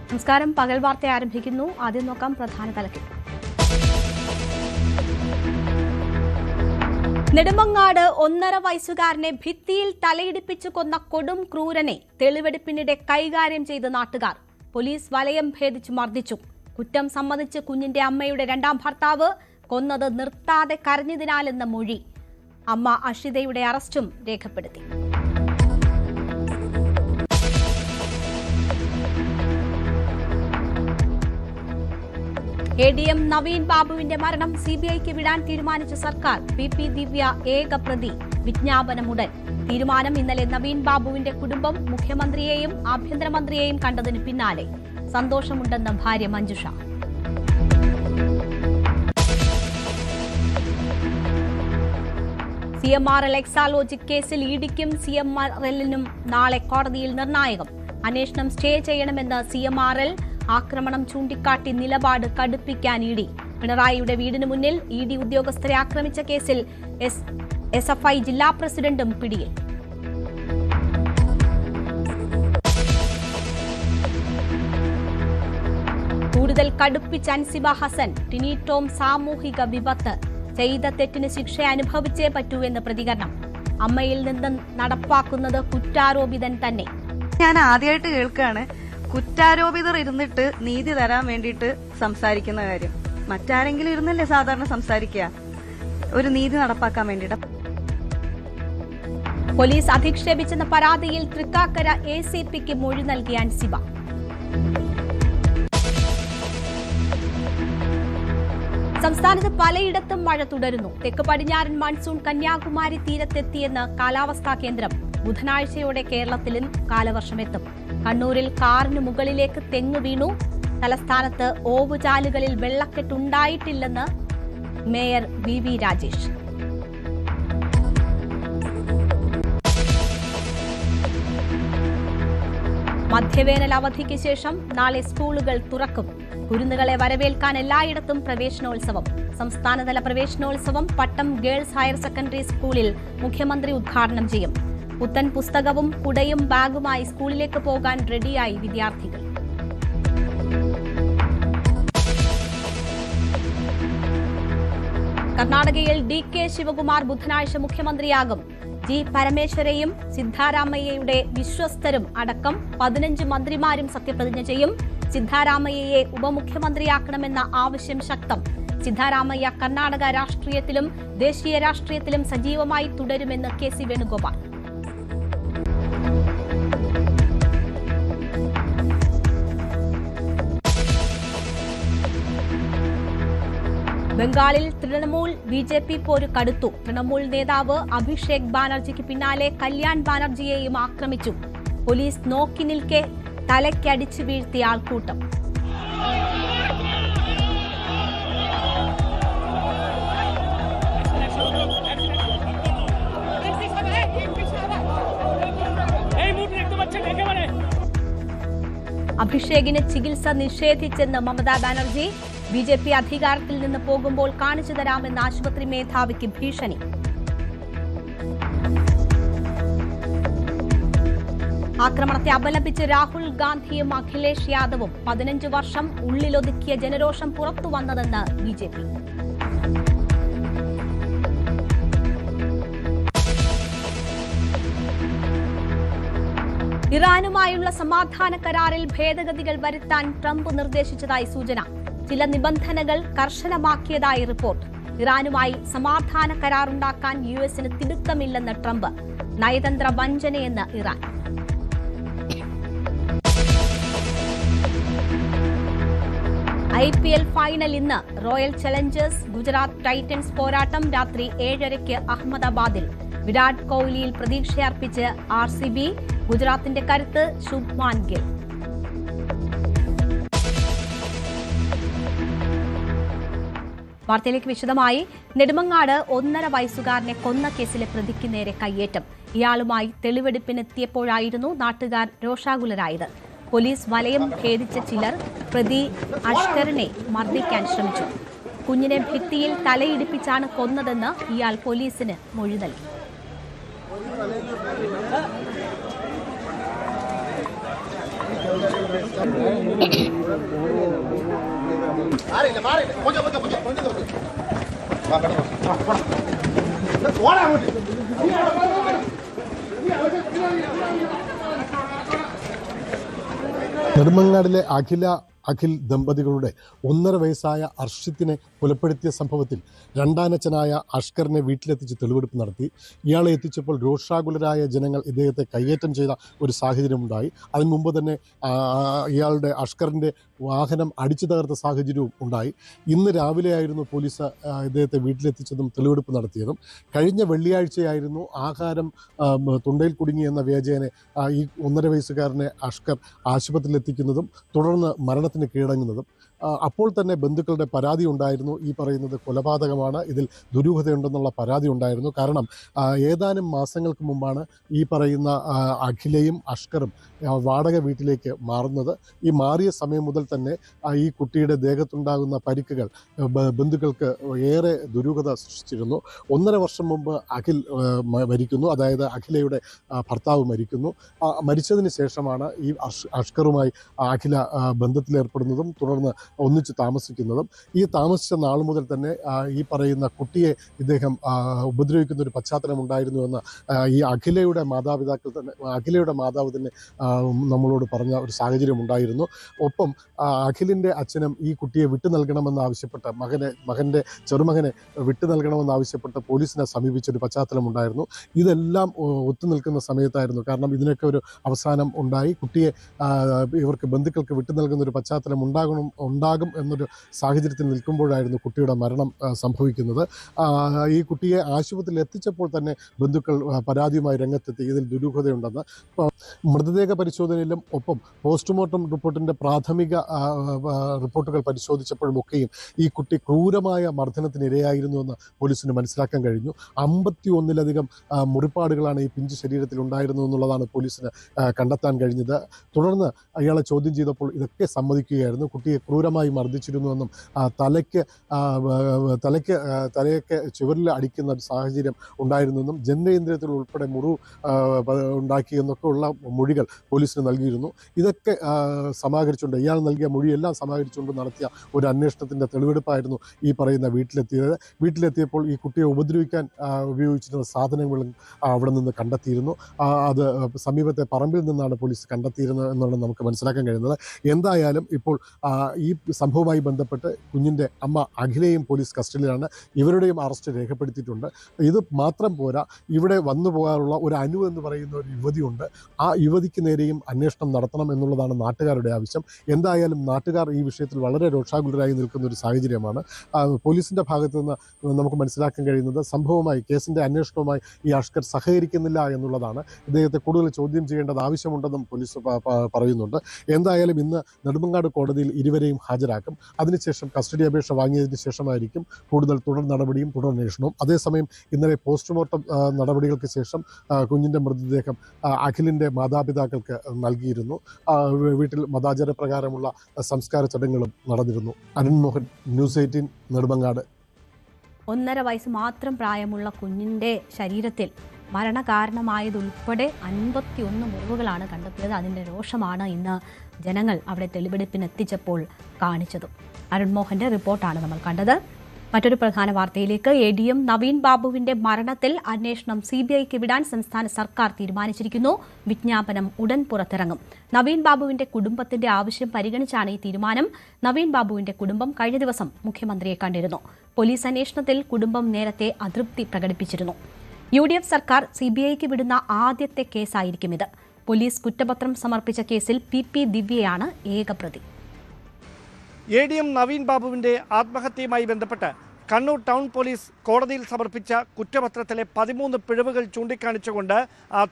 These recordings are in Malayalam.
നമസ്കാരം. പകൽ വാർത്ത ആരംഭിക്കുന്നു. ആദ്യം നോക്കാം പ്രധാന തലക്കെട്ട്. നെടുമങ്ങാട് 1.5 വയസ്സുകാരനെ ഭിത്തിയിൽ തലയിടിപ്പിച്ചു കൊന്ന കൊടും ക്രൂരനെ തെളിവെടുപ്പിനിടെ കൈകാര്യം ചെയ്ത് നാട്ടുകാർ. പോലീസ് വലയം ഭേദിച്ചു മർദ്ദിച്ചു. കുറ്റം സമ്മതിച്ച് കുഞ്ഞിന്റെ അമ്മയുടെ രണ്ടാം ഭർത്താവ് കൊന്നത് നിർത്താതെ കരഞ്ഞതിനാലെന്ന മൊഴി. അമ്മ അഷിതയുടെ അറസ്റ്റും രേഖപ്പെടുത്തി. ADM നവീൻ ബാബുവിന്റെ മരണം CBIക്ക് വിടാൻ തീരുമാനിച്ച സർക്കാർ. PP ദിവ്യ ഏക പ്രതി. വിജ്ഞാപനമുടൻ. തീരുമാനം ഇന്നലെ നവീൻ ബാബുവിന്റെ കുടുംബം മുഖ്യമന്ത്രിയെയും ആഭ്യന്തരമന്ത്രിയെയും കണ്ടതിന് പിന്നാലെ. സന്തോഷമുണ്ടെന്ന് ഭാര്യ മഞ്ജുഷ. CMRL എക്സാലോജിക് കേസിൽ ഇഡിക്കും CMRLനും നാളെ കോടതിയിൽ നിർണായകം. അന്വേഷണം സ്റ്റേ ചെയ്യണമെന്ന് CMRL. ആക്രമണം ചൂണ്ടിക്കാട്ടി നിലപാട് കടുപ്പിക്കാൻ ഇഡി. പിണറായിയുടെ വീടിന് മുന്നിൽ ഇഡി ഉദ്യോഗസ്ഥരെ ആക്രമിച്ച കേസിൽ SFI ജില്ലാ പ്രസിഡന്റും പിടിയിൽ. കൂടുതൽ കടുപ്പിച്ച അൻസിബ ഹസൻ. ടിനി ടോം സാമൂഹിക വിപത്ത്. ചെയ്ത തെറ്റിന് ശിക്ഷ അനുഭവിച്ചേ പറ്റൂ എന്ന് പ്രതികരണം. അമ്മയിൽ നിന്ന് നടപ്പാക്കുന്നത് കുറ്റാരോപിതൻ തന്നെ. ഞാൻ ആദ്യമായിട്ട് കേൾക്കാണ് കുറ്റാരോപിതർ ഇരുന്നിട്ട് നീതി തരാൻ വേണ്ടിയിട്ട് സംസാരിക്കുന്ന കാര്യം. മറ്റാരെങ്കിലും ഇരുന്നല്ലേ സാധാരണ സംസാരിക്കുക ഒരു നീതി നടപ്പാക്കാൻ വേണ്ടിയിട്ട്. പോലീസ് അധിക്ഷേപിച്ചെന്ന പരാതിയിൽ തൃക്കാക്കര ACPക്ക് മൊഴി നൽകിയ അൻസിബ. സംസ്ഥാനത്ത് പലയിടത്തും മഴ തുടരുന്നു. തെക്ക് പടിഞ്ഞാറൻ മൺസൂൺ കന്യാകുമാരി തീരത്തെത്തിയെന്ന് കാലാവസ്ഥാ കേന്ദ്രം. ബുധനാഴ്ചയോടെ കേരളത്തിലും കാലവർഷമെത്തും. കണ്ണൂരിൽ കാറിന് മുകളിലേക്ക് തെങ്ങ് വീണു. തലസ്ഥാനത്ത് ഓവുചാലുകളിൽ വെള്ളക്കെട്ടുണ്ടായിട്ടില്ലെന്ന് മേയർ VV രാജേഷ്. മധ്യവേനൽ അവധിക്ക് ശേഷം നാളെ സ്കൂളുകൾ തുറക്കും. കുരുന്നുകളെ വരവേൽക്കാൻ എല്ലായിടത്തും പ്രവേശനോത്സവം. സംസ്ഥാനതല പ്രവേശനോത്സവം പട്ടം ഗേൾസ് ഹയർ സെക്കൻഡറി സ്കൂളിൽ മുഖ്യമന്ത്രി ഉദ്ഘാടനം ചെയ്യും. പുത്തൻ പുസ്തകവും കുടയും ബാഗുമായി സ്കൂളിലേക്ക് പോകാൻ റെഡിയായി വിദ്യാർത്ഥികൾ. കർണാടകയിൽ DK ശിവകുമാർ ബുധനാഴ്ച മുഖ്യമന്ത്രിയാകും. G പരമേശ്വരയും സിദ്ധാരാമയ്യയുടെ വിശ്വസ്തരും അടക്കം 15 മന്ത്രിമാരും സത്യപ്രതിജ്ഞ ചെയ്യും. സിദ്ധാരാമയ്യയെ ഉപമുഖ്യമന്ത്രിയാക്കണമെന്ന ആവശ്യം ശക്തം. സിദ്ധാരാമയ്യ കർണാടക രാഷ്ട്രീയത്തിലും ദേശീയ രാഷ്ട്രീയത്തിലും സജീവമായി തുടരുമെന്ന് KC വേണുഗോപാൽ. ബംഗാളിൽ തൃണമൂൽ BJP പോര് കടുത്തു. തൃണമൂൽ നേതാവ് അഭിഷേക് ബാനർജിക്ക് പിന്നാലെ കല്യാൺ ബാനർജിയെയും ആക്രമിച്ചു. പോലീസ് നോക്കി നിൽക്കെ തലയ്ക്കടിച്ചു വീഴ്ത്തിയ ആൾക്കൂട്ടം. അഭിഷേകിന് ചികിത്സ നിഷേധിച്ചെന്ന് മമതാ ബാനർജി. BJP അധികാരത്തിൽ നിന്ന് പോകുമ്പോൾ കാണിച്ചു തരാമെന്ന് ആശുപത്രി മേധാവിക്ക് ഭീഷണി. ആക്രമണത്തെ അപലപിച്ച് രാഹുൽ ഗാന്ധിയും അഖിലേഷ് യാദവും. 15 വർഷം ഉള്ളിലൊതുക്കിയ ജനരോഷം പുറത്തു വന്നതെന്ന് BJP. ഇറാനുമായുള്ള സമാധാന കരാറിൽ ഭേദഗതികൾ വരുത്താൻ ട്രംപ് നിർദ്ദേശിച്ചതായി സൂചന. ചില നിബന്ധനകൾ കർശനമാക്കിയതായി റിപ്പോർട്ട്. ഇറാനുമായി സമാധാന കരാറുണ്ടാക്കാൻ US-ന് തിടുക്കമില്ലെന്ന് ട്രംപ്. നയതന്ത്ര വഞ്ചനയെന്ന് ഇറാൻ. IPL ഫൈനൽ ഇന്ന്. റോയൽ ചലഞ്ചേഴ്സ് ഗുജറാത്ത് ടൈറ്റൻസ് പോരാട്ടം രാത്രി 7:30 അഹമ്മദാബാദിൽ. വിരാട് കോഹ്ലിയിൽ പ്രതീക്ഷയർപ്പിച്ച് RCB. ഗുജറാത്തിന്റെ കരുത്ത് ശുഭ്മാൻ ഗിൽ. വാർത്തയിലേക്ക് വിശദമായി. നെടുമങ്ങാട് 1.5 വയസ്സുകാരനെ കൊന്ന കേസിലെ പ്രതിക്ക് നേരെ കയ്യേറ്റം. ഇയാളുമായി തെളിവെടുപ്പിനെത്തിയപ്പോഴായിരുന്നു നാട്ടുകാർ രോഷാകുലരായത്. പോലീസ് വലയം ഭേദിച്ച ചിലർ പ്രതി അഷ്കറിനെ മർദ്ദിക്കാൻ ശ്രമിച്ചു. കുഞ്ഞിനെ ഭിത്തിയിൽ തലയിടിപ്പിച്ചാണ് കൊന്നതെന്ന് ഇയാൾ പോലീസിന് മൊഴി നൽകി. നെടുമങ്ങാടിലെ അഖിൽ ദമ്പതികളുടെ 1.5 വയസ്സായ അർഷിത്തിനെ കൊലപ്പെടുത്തിയ സംഭവത്തിൽ രണ്ടാനച്ഛനായ അഷ്കറിനെ വീട്ടിലെത്തിച്ച് തെളിവെടുപ്പ് നടത്തി. ഇയാളെ എത്തിച്ചപ്പോൾ രോഷാകുലരായ ജനങ്ങൾ ഇദ്ദേഹത്തെ കയ്യേറ്റം ചെയ്ത ഒരു സാഹചര്യമുണ്ടായി. അതിനു മുമ്പ് തന്നെ ഇയാളുടെ അഷ്കറിൻ്റെ വാഹനം അടിച്ചു തകർത്ത സാഹചര്യവും ഉണ്ടായി. ഇന്ന് രാവിലെയായിരുന്നു പോലീസ് ഇദ്ദേഹത്തെ വീട്ടിലെത്തിച്ചതും തെളിവെടുപ്പ് നടത്തിയതും. കഴിഞ്ഞ വെള്ളിയാഴ്ചയായിരുന്നു ആഹാരം തൊണ്ടയിൽ കുടുങ്ങി എന്ന വ്യാജേന ഈ 1.5 വയസ്സുകാരനെ അഷ്കർ ആശുപത്രിയിൽ എത്തിക്കുന്നതും തുടർന്ന് മരണത്തിന് കീഴടങ്ങുന്നതും. അപ്പോൾ തന്നെ ബന്ധുക്കളുടെ പരാതി ഉണ്ടായിരുന്നു. ഈ പറയുന്നത് കൊലപാതകമാണ്, ഇതിൽ ദുരൂഹതയുണ്ടെന്നുള്ള പരാതി ഉണ്ടായിരുന്നു. കാരണം ഏതാനും മാസങ്ങൾക്ക് മുമ്പാണ് ഈ പറയുന്ന അഖിലയും അഷ്കറും വാടക വീട്ടിലേക്ക് മാറുന്നത്. ഈ മാറിയ സമയം മുതൽ തന്നെ ഈ കുട്ടിയുടെ ദേഹത്തുണ്ടാകുന്ന പരിക്കുകൾ ബന്ധുക്കൾക്ക് ഏറെ ദുരൂഹത സൃഷ്ടിച്ചിരുന്നു. 1.5 വർഷം മുമ്പ് അഖിൽ മരിക്കുന്നു, അതായത് അഖിലയുടെ ഭർത്താവ് മരിക്കുന്നു. മരിച്ചതിന് ശേഷമാണ് ഈ അഷ്കറുമായി അഖില ബന്ധത്തിലേർപ്പെടുന്നതും തുടർന്ന് ഒന്നിച്ച് താമസിക്കുന്നതും. ഈ താമസിച്ച നാൾ മുതൽ തന്നെ ഈ പറയുന്ന കുട്ടിയെ ഇദ്ദേഹം ഉപദ്രവിക്കുന്ന ഒരു പശ്ചാത്തലം ഉണ്ടായിരുന്നുവെന്ന് ഈ അഖിലയുടെ മാതാവ് തന്നെ നമ്മളോട് പറഞ്ഞ ഒരു സാഹചര്യം ഉണ്ടായിരുന്നു. ഒപ്പം അഖിലിൻ്റെ അച്ഛനും ഈ കുട്ടിയെ വിട്ടു നൽകണമെന്ന് ആവശ്യപ്പെട്ട് മകൻ്റെ ചെറുമകനെ വിട്ടു നൽകണമെന്ന് ആവശ്യപ്പെട്ട് പോലീസിനെ സമീപിച്ചൊരു പശ്ചാത്തലം ഉണ്ടായിരുന്നു. ഇതെല്ലാം ഒത്തുനിൽക്കുന്ന സമയത്തായിരുന്നു. കാരണം ഇതിനൊക്കെ ഒരു അവസാനം ഉണ്ടായി. കുട്ടിയെ ഇവർക്ക് ബന്ധുക്കൾക്ക് വിട്ടു നൽകുന്ന ഒരു പശ്ചാത്തലം ഉണ്ടാകും എന്നൊരു സാഹചര്യത്തിൽ നിൽക്കുമ്പോഴായിരുന്നു കുട്ടിയുടെ മരണം സംഭവിക്കുന്നത്. ഈ കുട്ടിയെ ആശുപത്രിയിൽ എത്തിച്ചപ്പോൾ തന്നെ ബന്ധുക്കൾ പരാതിയുമായി രംഗത്തെത്തി ഇതിൽ ദുരൂഹതയുണ്ടെന്ന്. മൃതദേഹ പരിശോധനയിലും ഒപ്പം പോസ്റ്റ്മോർട്ടം റിപ്പോർട്ടിൻ്റെ പ്രാഥമിക റിപ്പോർട്ടുകൾ പരിശോധിച്ചപ്പോഴുമൊക്കെയും ഈ കുട്ടി ക്രൂരമായ മർദ്ദനത്തിന് ഇരയായിരുന്നുവെന്ന് പോലീസിന് മനസ്സിലാക്കാൻ കഴിഞ്ഞു. 51-ലധികം മുറിപ്പാടുകളാണ് ഈ പിഞ്ചു ശരീരത്തിൽ ഉണ്ടായിരുന്നു എന്നുള്ളതാണ് പോലീസിന് കണ്ടെത്താൻ കഴിഞ്ഞത്. തുടർന്ന് അയാളെ ചോദ്യം ചെയ്തപ്പോൾ ഇതൊക്കെ സമ്മതിക്കുകയായിരുന്നു. കുട്ടിയെ ക്രൂരമായി മർദ്ദിച്ചിരുന്നുവെന്നും തലയൊക്കെ ചുവരിൽ അടിക്കുന്ന ഒരു സാഹചര്യം ഉണ്ടായിരുന്നെന്നും ജനനേന്ദ്രിയത്തിൽ ഉൾപ്പെടെ മുറിവ് ഉണ്ടാക്കിയെന്നൊക്കെ ഉള്ള മൊഴികൾ പോലീസിന് നൽകിയിരുന്നു. ഇതൊക്കെ സമാഹരിച്ചുകൊണ്ട് ഇയാൾ നൽകിയ മൊഴിയെല്ലാം സമാഹരിച്ചുകൊണ്ട് നടത്തിയ ഒരു അന്വേഷണത്തിൻ്റെ തെളിവെടുപ്പായിരുന്നു ഈ പറയുന്ന വീട്ടിലെത്തിയപ്പോൾ ഈ കുട്ടിയെ ഉപദ്രവിക്കാൻ ഉപയോഗിച്ചിരുന്ന സാധനങ്ങളും അവിടെ നിന്ന് കണ്ടെത്തിയിരുന്നു. അത് സമീപത്തെ പറമ്പിൽ നിന്നാണ് പോലീസ് കണ്ടെത്തിയിരുന്നത് എന്നാണ് നമുക്ക് മനസ്സിലാക്കാൻ കഴിയുന്നത്. എന്തായാലും ഇപ്പോൾ ഈ സംഭവവുമായി ബന്ധപ്പെട്ട് കുഞ്ഞിൻ്റെ അമ്മ അഖിലയും പോലീസ് കസ്റ്റഡിയിലാണ്. ഇവരുടെയും അറസ്റ്റ് രേഖപ്പെടുത്തിയിട്ടുണ്ട്. ഇത് മാത്രം പോരാ, ഇവിടെ വന്നു പോകാറുള്ള ഒരു അനു എന്ന് പറയുന്ന ഒരു യുവതിയുണ്ട്. ആ യുവതിക്ക് നേരെയും അന്വേഷണം നടത്തണം എന്നുള്ളതാണ് നാട്ടുകാരുടെ ആവശ്യം. എന്തായാലും നാട്ടുകാർ ഈ വിഷയത്തിൽ വളരെ രോഷാകുലരായി നിൽക്കുന്ന ഒരു സാഹചര്യമാണ്. പോലീസിൻ്റെ ഭാഗത്തു നിന്ന് നമുക്ക് മനസ്സിലാക്കാൻ കഴിയുന്നത് സംഭവവുമായി കേസിൻ്റെ അന്വേഷണവുമായി ഈ അഷ്കർ സഹകരിക്കുന്നില്ല എന്നുള്ളതാണ്. ഇദ്ദേഹത്തെ കൂടുതൽ ചോദ്യം ചെയ്യേണ്ടത് ആവശ്യമുണ്ടെന്നും പോലീസ് പറയുന്നുണ്ട്. എന്തായാലും ഇന്ന് നെടുമങ്ങാട് കോടതിയിൽ ഇരുവരെയും ഹാജരാക്കും. അതിനുശേഷം കസ്റ്റഡി അപേക്ഷ വാങ്ങിയതിന് ശേഷമായിരിക്കും കൂടുതൽ തുടർ നടപടിയും തുടരന്വേഷണവും. അതേസമയം ഇന്നലെ പോസ്റ്റ്മോർട്ടം നടപടികൾക്ക് ശേഷം കുഞ്ഞിൻ്റെ മൃതദേഹം അഖിലിൻ്റെ മാതാപിതാക്കൾക്ക് നൽകിയിരുന്നു. വീട്ടിൽ മതാചാരപ്രകാരമുള്ള സംസ്കാര ചടങ്ങുകളും നടന്നിരുന്നു. അരുൺ മോഹൻ, ന്യൂസ് 18, നെടുമങ്ങാട്. 1.5 വയസ്സ് മാത്രം പ്രായമുള്ള കുഞ്ഞിൻ്റെ ശരീരത്തിൽ മരണകാരണമായതുൾപ്പെടെ 51 മുറിവുകളാണ് കണ്ടെത്തിയത്. അതിൻ്റെ രോഷമാണ് ഇന്ന് ജനങ്ങൾ അവിടെ തെളിവെടുപ്പിനെത്തിച്ചപ്പോൾ കാണിച്ചതും. അരുൺ മോഹന്റെ റിപ്പോർട്ടാണ് നമ്മൾ കണ്ടത്. മറ്റൊരു പ്രധാന വാർത്തയിലേക്ക്. ADM നവീൻ ബാബുവിന്റെ മരണത്തിൽ അന്വേഷണം CBIക്ക് വിടാൻ സംസ്ഥാന സർക്കാർ തീരുമാനിച്ചിരിക്കുന്നു. വിജ്ഞാപനം ഉടൻ പുറത്തിറങ്ങും. നവീൻ ബാബുവിന്റെ കുടുംബത്തിന്റെ ആവശ്യം പരിഗണിച്ചാണ് ഈ തീരുമാനം. നവീൻ ബാബുവിന്റെ കുടുംബം കഴിഞ്ഞ ദിവസം മുഖ്യമന്ത്രിയെ കണ്ടിരുന്നു. പോലീസ് അന്വേഷണത്തിൽ കുടുംബം നേരത്തെ അതൃപ്തി പ്രകടിപ്പിച്ചിരുന്നു. UDF സർക്കാർ CBIക്ക് വിടുന്ന ആദ്യത്തെ കേസായിരിക്കും ഇത്. പോലീസ് കുറ്റപത്രം സമർപ്പിച്ച കേസിൽ PP ദിവ്യയാണ് ഏകപ്രതി. ADM നവീൻ ബാബുവിന്റെ ആത്മഹത്യയുമായി ബന്ധപ്പെട്ട് കണ്ണൂർ ടൗൺ പോലീസ് കോടതിയിൽ സമർപ്പിച്ച കുറ്റപത്രത്തിലെ 13 പിഴവുകൾ ചൂണ്ടിക്കാണിച്ചുകൊണ്ട്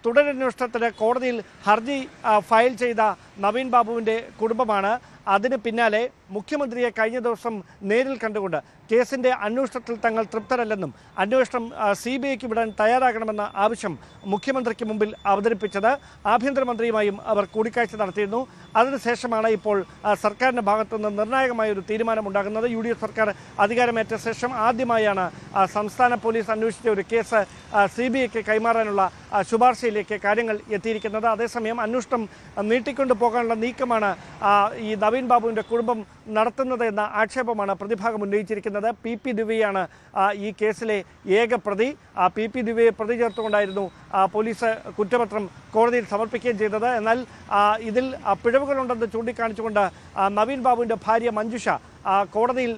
തുടരന്വേഷണത്തിന് കോടതിയിൽ ഹർജി ഫയൽ ചെയ്ത നവീൻ ബാബുവിന്റെ കുടുംബമാണ്. അതിന് പിന്നാലെ മുഖ്യമന്ത്രിയെ കഴിഞ്ഞ ദിവസം നേരിൽ കണ്ടുകൊണ്ട് കേസിൻ്റെ അന്വേഷണത്തിൽ തങ്ങൾ തൃപ്തരല്ലെന്നും അന്വേഷണം CBIക്ക് വിടാൻ തയ്യാറാകണമെന്ന ആവശ്യം മുഖ്യമന്ത്രിക്ക് മുമ്പിൽ അവതരിപ്പിച്ചത്. ആഭ്യന്തരമന്ത്രിയുമായും അവർ കൂടിക്കാഴ്ച നടത്തിയിരുന്നു. അതിനുശേഷമാണ് ഇപ്പോൾ സർക്കാരിൻ്റെ ഭാഗത്തുനിന്ന് നിർണായകമായ ഒരു തീരുമാനമുണ്ടാകുന്നത്. UDF സർക്കാർ അധികാരമേറ്റ ശേഷം ആദ്യമായാണ് സംസ്ഥാന പോലീസ് അന്വേഷിച്ച ഒരു കേസ് CBIക്ക് കൈമാറാനുള്ള ശുപാർശയിലേക്ക് കാര്യങ്ങൾ എത്തിയിരിക്കുന്നത്. അതേസമയം അന്വേഷണം നീട്ടിക്കൊണ്ടു പോകാനുള്ള നീക്കമാണ് ഈ നവീൻ ബാബുവിൻ്റെ കുടുംബം നടത്തുന്നത് എന്ന ആക്ഷേപമാണ് പ്രതിഭാഗം ഉന്നയിച്ചിരിക്കുന്നത്. PP ദിവ്യയാണ് ഈ കേസിലെ ഏക പ്രതി. PP ദിവ്യയെ പ്രതി ചേർത്തുകൊണ്ടായിരുന്നു പോലീസ് കുറ്റപത്രം കോടതിയിൽ സമർപ്പിക്കുകയും ചെയ്തത്. എന്നാൽ ഇതിൽ പിഴവുകളുണ്ടെന്ന് ചൂണ്ടിക്കാണിച്ചുകൊണ്ട് നവീൻ ബാബുവിൻ്റെ ഭാര്യ മഞ്ജുഷ കോടതിയിൽ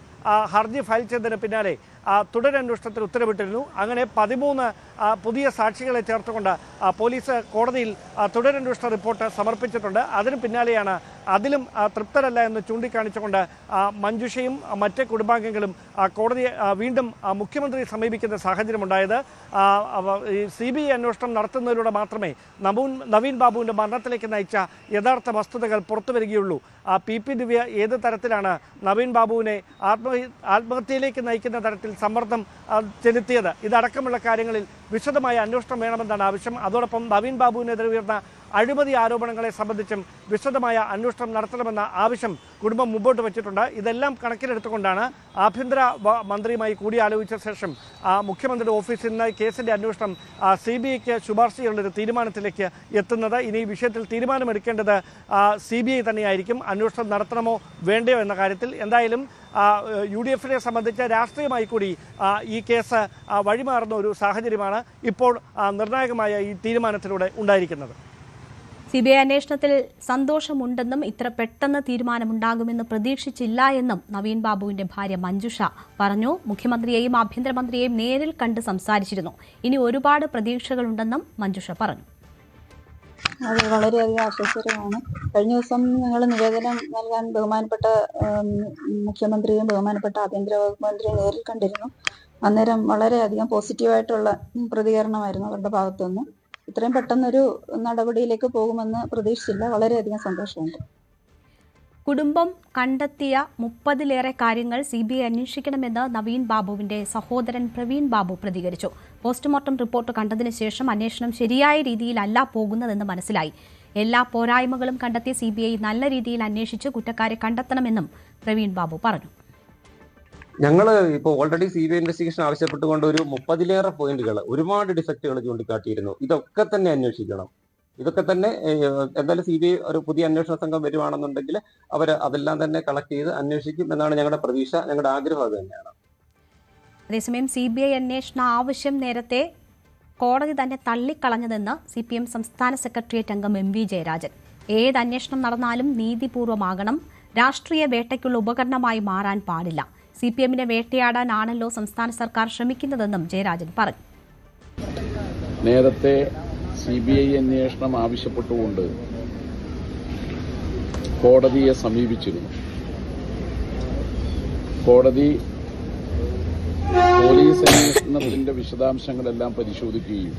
ഹർജി ഫയൽ ചെയ്തതിന് പിന്നാലെ തുടരന്വേഷണത്തിന് ഉത്തരവിട്ടിരുന്നു. അങ്ങനെ 13 പുതിയ സാക്ഷികളെ ചേർത്തുകൊണ്ട് പോലീസ് കോടതിയിൽ തുടരന്വേഷണ റിപ്പോർട്ട് സമർപ്പിച്ചിട്ടുണ്ട്. അതിന് പിന്നാലെയാണ് അതിലും തൃപ്തരല്ല എന്ന് ചൂണ്ടിക്കാണിച്ചുകൊണ്ട് മഞ്ജുഷയും മറ്റ് കുടുംബാംഗങ്ങളും കോടതിയെ വീണ്ടും മുഖ്യമന്ത്രിയെ സമീപിക്കുന്ന സാഹചര്യമുണ്ടായത്. CBI അന്വേഷണം നടത്തുന്നതിലൂടെ മാത്രമേ നവീൻ ബാബുവിൻ്റെ മരണത്തിലേക്ക് നയിച്ച യഥാർത്ഥ വസ്തുതകൾ പുറത്തു വരികയുള്ളൂ. PP ദിവ്യ ഏത് തരത്തിലാണ് നവീൻ ബാബുവിനെ ആത്മഹത്യയിലേക്ക് നയിക്കുന്ന തരത്തിൽ സമ്മർദ്ദം ചെലുത്തിയത്, ഇതടക്കമുള്ള കാര്യങ്ങളിൽ വിശദമായ അന്വേഷണം വേണമെന്നാണ് ആവശ്യം. അതോടൊപ്പം നവീൻ ബാബുവിനെതിരെ ഉയർന്ന അഴിമതി ആരോപണങ്ങളെ സംബന്ധിച്ചും വിശദമായ അന്വേഷണം നടത്തണമെന്ന ആവശ്യം കുടുംബം മുമ്പോട്ട് വച്ചിട്ടുണ്ട്. ഇതെല്ലാം കണക്കിലെടുത്തുകൊണ്ടാണ് ആഭ്യന്തര മന്ത്രിയുമായി കൂടിയാലോചിച്ച ശേഷം മുഖ്യമന്ത്രിയുടെ ഓഫീസിൽ നിന്ന് കേസിൻ്റെ അന്വേഷണം CBIക്ക് ശുപാർശ ചെയ്യുന്നൊരു തീരുമാനത്തിലേക്ക് എത്തുന്നത്. ഇനി ഈ വിഷയത്തിൽ തീരുമാനമെടുക്കേണ്ടത് CBI തന്നെയായിരിക്കും, അന്വേഷണം നടത്തണമോ വേണ്ടയോ എന്ന കാര്യത്തിൽ. എന്തായാലും UDFനെ സംബന്ധിച്ച് രാഷ്ട്രീയമായി കൂടി ഈ കേസ് വഴിമാറുന്ന ഒരു സാഹചര്യമാണ് ഇപ്പോൾ നിർണായകമായ ഈ തീരുമാനത്തിലൂടെ ഉണ്ടായിരിക്കുന്നത്. CBI അന്വേഷണത്തിൽ സന്തോഷമുണ്ടെന്നും ഇത്ര പെട്ടെന്ന് തീരുമാനമുണ്ടാകുമെന്ന് പ്രതീക്ഷിച്ചില്ല എന്നും നവീൻ ബാബുവിന്റെ ഭാര്യ മഞ്ജുഷ പറഞ്ഞു. മുഖ്യമന്ത്രിയെയും ആഭ്യന്തരമന്ത്രിയെയും നേരിൽ കണ്ട് സംസാരിച്ചിരുന്നു. ഇനി ഒരുപാട് പ്രതീക്ഷകളുണ്ടെന്നും മഞ്ജുഷ പറഞ്ഞു. അത് വളരെയധികം ആശ്വാസകരമാണ്. കഴിഞ്ഞ ദിവസം ഞങ്ങൾ നിവേദനം നൽകാൻ ബഹുമാനപ്പെട്ട മുഖ്യമന്ത്രിയും ബഹുമാനപ്പെട്ട ആഭ്യന്തര വകുപ്പ് മന്ത്രിയും നേരിൽ കണ്ടിരുന്നു. അന്നേരം വളരെയധികം പോസിറ്റീവായിട്ടുള്ള പ്രതികരണമായിരുന്നു അവരുടെ ഭാഗത്തുനിന്ന്. ഇത്രയും പെട്ടെന്നൊരു നടപടിയിലേക്ക് പോകുമെന്ന് പ്രതീക്ഷിച്ചില്ല. വളരെയധികം സന്തോഷമുണ്ട്. കുടുംബം കണ്ടെത്തിയ 30ലേറെ കാര്യങ്ങൾ CBI അന്വേഷിക്കണമെന്ന് നവീൻ ബാബുവിന്റെ സഹോദരൻ പ്രവീൺ ബാബു പ്രതികരിച്ചു. പോസ്റ്റ്മോർട്ടം റിപ്പോർട്ട് കണ്ടതിന് ശേഷം അന്വേഷണം ശരിയായ രീതിയിലല്ല പോകുന്നതെന്ന് മനസ്സിലായി. എല്ലാ പോരായ്മകളും കണ്ടെത്തിയ CBI നല്ല രീതിയിൽ അന്വേഷിച്ച് കുറ്റക്കാരെ കണ്ടെത്തണമെന്നും പ്രവീൺ ബാബു പറഞ്ഞു. ഞങ്ങൾ ഇപ്പോൾ ഓൾറെഡി CBI ഇൻവെസ്റ്റിഗേഷൻ ആവശ്യപ്പെട്ടുകൊണ്ട് ഒരു 30ലേറെ പോയിന്റുകൾ, ഒരുപാട് ഡിഫക്റ്റുകൾ ചൂണ്ടിക്കാട്ടിയിരുന്നു. ഇതൊക്കെ തന്നെ അന്വേഷിക്കണം. ഇതൊക്കെ തന്നെ എന്തായാലും CBI ഒരു പുതിയ അന്വേഷണ സംഘം വരുവാണെന്നുണ്ടെങ്കിൽ അവർ അതെല്ലാം തന്നെ കളക്ട് ചെയ്ത് അന്വേഷിക്കും എന്നാണ് ഞങ്ങളുടെ പ്രതീക്ഷ, ഞങ്ങളുടെ ആഗ്രഹം അത് തന്നെയാണ്. അതേസമയം CBI അന്വേഷണ ആവശ്യം നേരത്തെ കോടതി തന്നെ തള്ളിക്കളഞ്ഞതെന്ന് CPM സംസ്ഥാന സെക്രട്ടേറിയറ്റ് അംഗം MV ജയരാജൻ. ഏത് അന്വേഷണം നടന്നാലും നീതിപൂർവമാകണം, രാഷ്ട്രീയ വേട്ടയ്ക്കുള്ള ഉപകരണമായി മാറാൻ പാടില്ല. CPMനെ വേട്ടയാടാനാണല്ലോ സംസ്ഥാന സർക്കാർ ശ്രമിക്കുന്നതെന്നും ജയരാജൻ പറഞ്ഞു. നേരത്തെ CBI അന്വേഷണം ആവശ്യപ്പെട്ടുകൊണ്ട് കോടതിയെ സമീപിച്ചിരുന്നു. കോടതി പോലീസ് അന്വേഷണത്തിന്റെ വിശദാംശങ്ങളെല്ലാം പരിശോധിക്കുകയും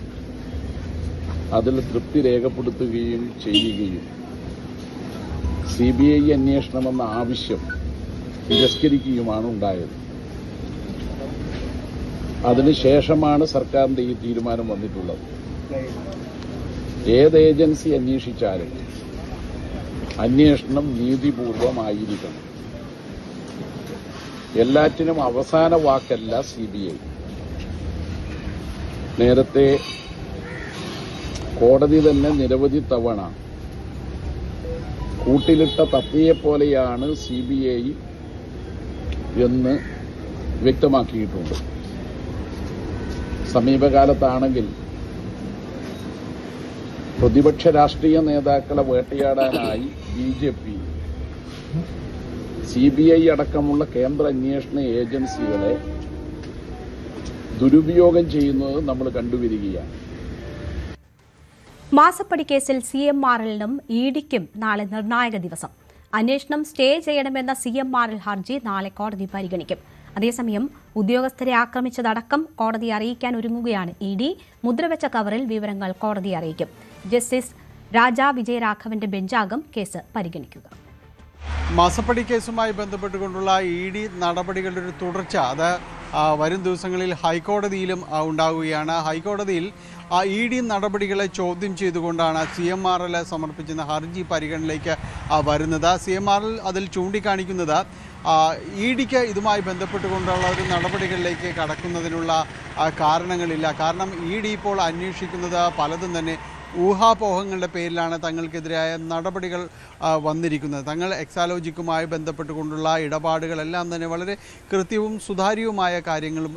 അതിൽ തൃപ്തി രേഖപ്പെടുത്തുകയും ചെയ്യുകയും CBI അന്വേഷണമെന്ന ആവശ്യം തിരസ്കരിക്കുകയുമാണ് ഉണ്ടായത്. അതിനുശേഷമാണ് സർക്കാരിന്റെ ഈ തീരുമാനം വന്നിട്ടുള്ളത്. ഏത് ഏജൻസി അന്വേഷിച്ചാലും അന്വേഷണം നീതിപൂർവമായിരിക്കണം. എല്ലാറ്റിനും അവസാന വാക്കല്ല CBI. നേരത്തെ കോടതി തന്നെ നിരവധി തവണ കൂട്ടിലിട്ട തത്തയെപ്പോലെയാണ് CBI എന്ന് വ്യക്തമാക്കിയിട്ടുണ്ട്. സമീപകാലത്താണെങ്കിൽ പ്രതിപക്ഷ രാഷ്ട്രീയ നേതാക്കളെ വേട്ടയാടാനായി BJP CBI അടക്കമുള്ള കേന്ദ്ര അന്വേഷണ ഏജൻസികളെ ദുരുപയോഗം ചെയ്യുന്നത് നമ്മൾ കണ്ടുവരികയാണ്. മാസപ്പടി കേസിൽ CMRLനും EDക്കും നാളെ നിർണായക ദിവസം. അന്വേഷണം സ്റ്റേ ചെയ്യണമെന്ന CMRL ഹർജി നാളെ കോടതി പരിഗണിക്കും. അതേസമയം ഉദ്യോഗസ്ഥരെ ആക്രമിച്ചതടക്കം കോടതിയെ അറിയിക്കാൻ ഒരുങ്ങുകയാണ് ED. മുദ്രവെച്ച കവറിൽ വിവരങ്ങൾ കോടതിയെ അറിയിക്കും. ജസ്റ്റിസ് രാജാ വിജയരാഘവന്റെ ബെഞ്ചാകും കേസ് പരിഗണിക്കുക. മാസപ്പടി കേസുമായി ബന്ധപ്പെട്ടുകൊണ്ടുള്ള ED നടപടികളുടെ ഒരു തുടർച്ച അത് വരും ദിവസങ്ങളിൽ ഹൈക്കോടതിയിലും ഉണ്ടാവുകയാണ്. ഹൈക്കോടതിയിൽ ED നടപടികളെ ചോദ്യം ചെയ്തുകൊണ്ടാണ് CMRL സമർപ്പിക്കുന്ന ഹർജി പരിഗണനയിലേക്ക് വരുന്നത്. CMRL അതിൽ ചൂണ്ടിക്കാണിക്കുന്നത് EDക്ക് ഇതുമായി ബന്ധപ്പെട്ടുകൊണ്ടുള്ള ഒരു നടപടികളിലേക്ക് കടക്കുന്നതിനുള്ള കാരണങ്ങളില്ല. കാരണം ED ഇപ്പോൾ അന്വേഷിക്കുന്നത് പലതും തന്നെ ഊഹാപോഹങ്ങളുടെ പേരിലാണ് തങ്ങൾക്കെതിരായ നടപടികൾ വന്നിരിക്കുന്നത്. തങ്ങൾ എക്സാലോജിക്കുമായി ബന്ധപ്പെട്ടുകൊണ്ടുള്ള ഇടപാടുകളെല്ലാം തന്നെ വളരെ കൃത്യവും സുതാര്യവുമായ കാര്യങ്ങളും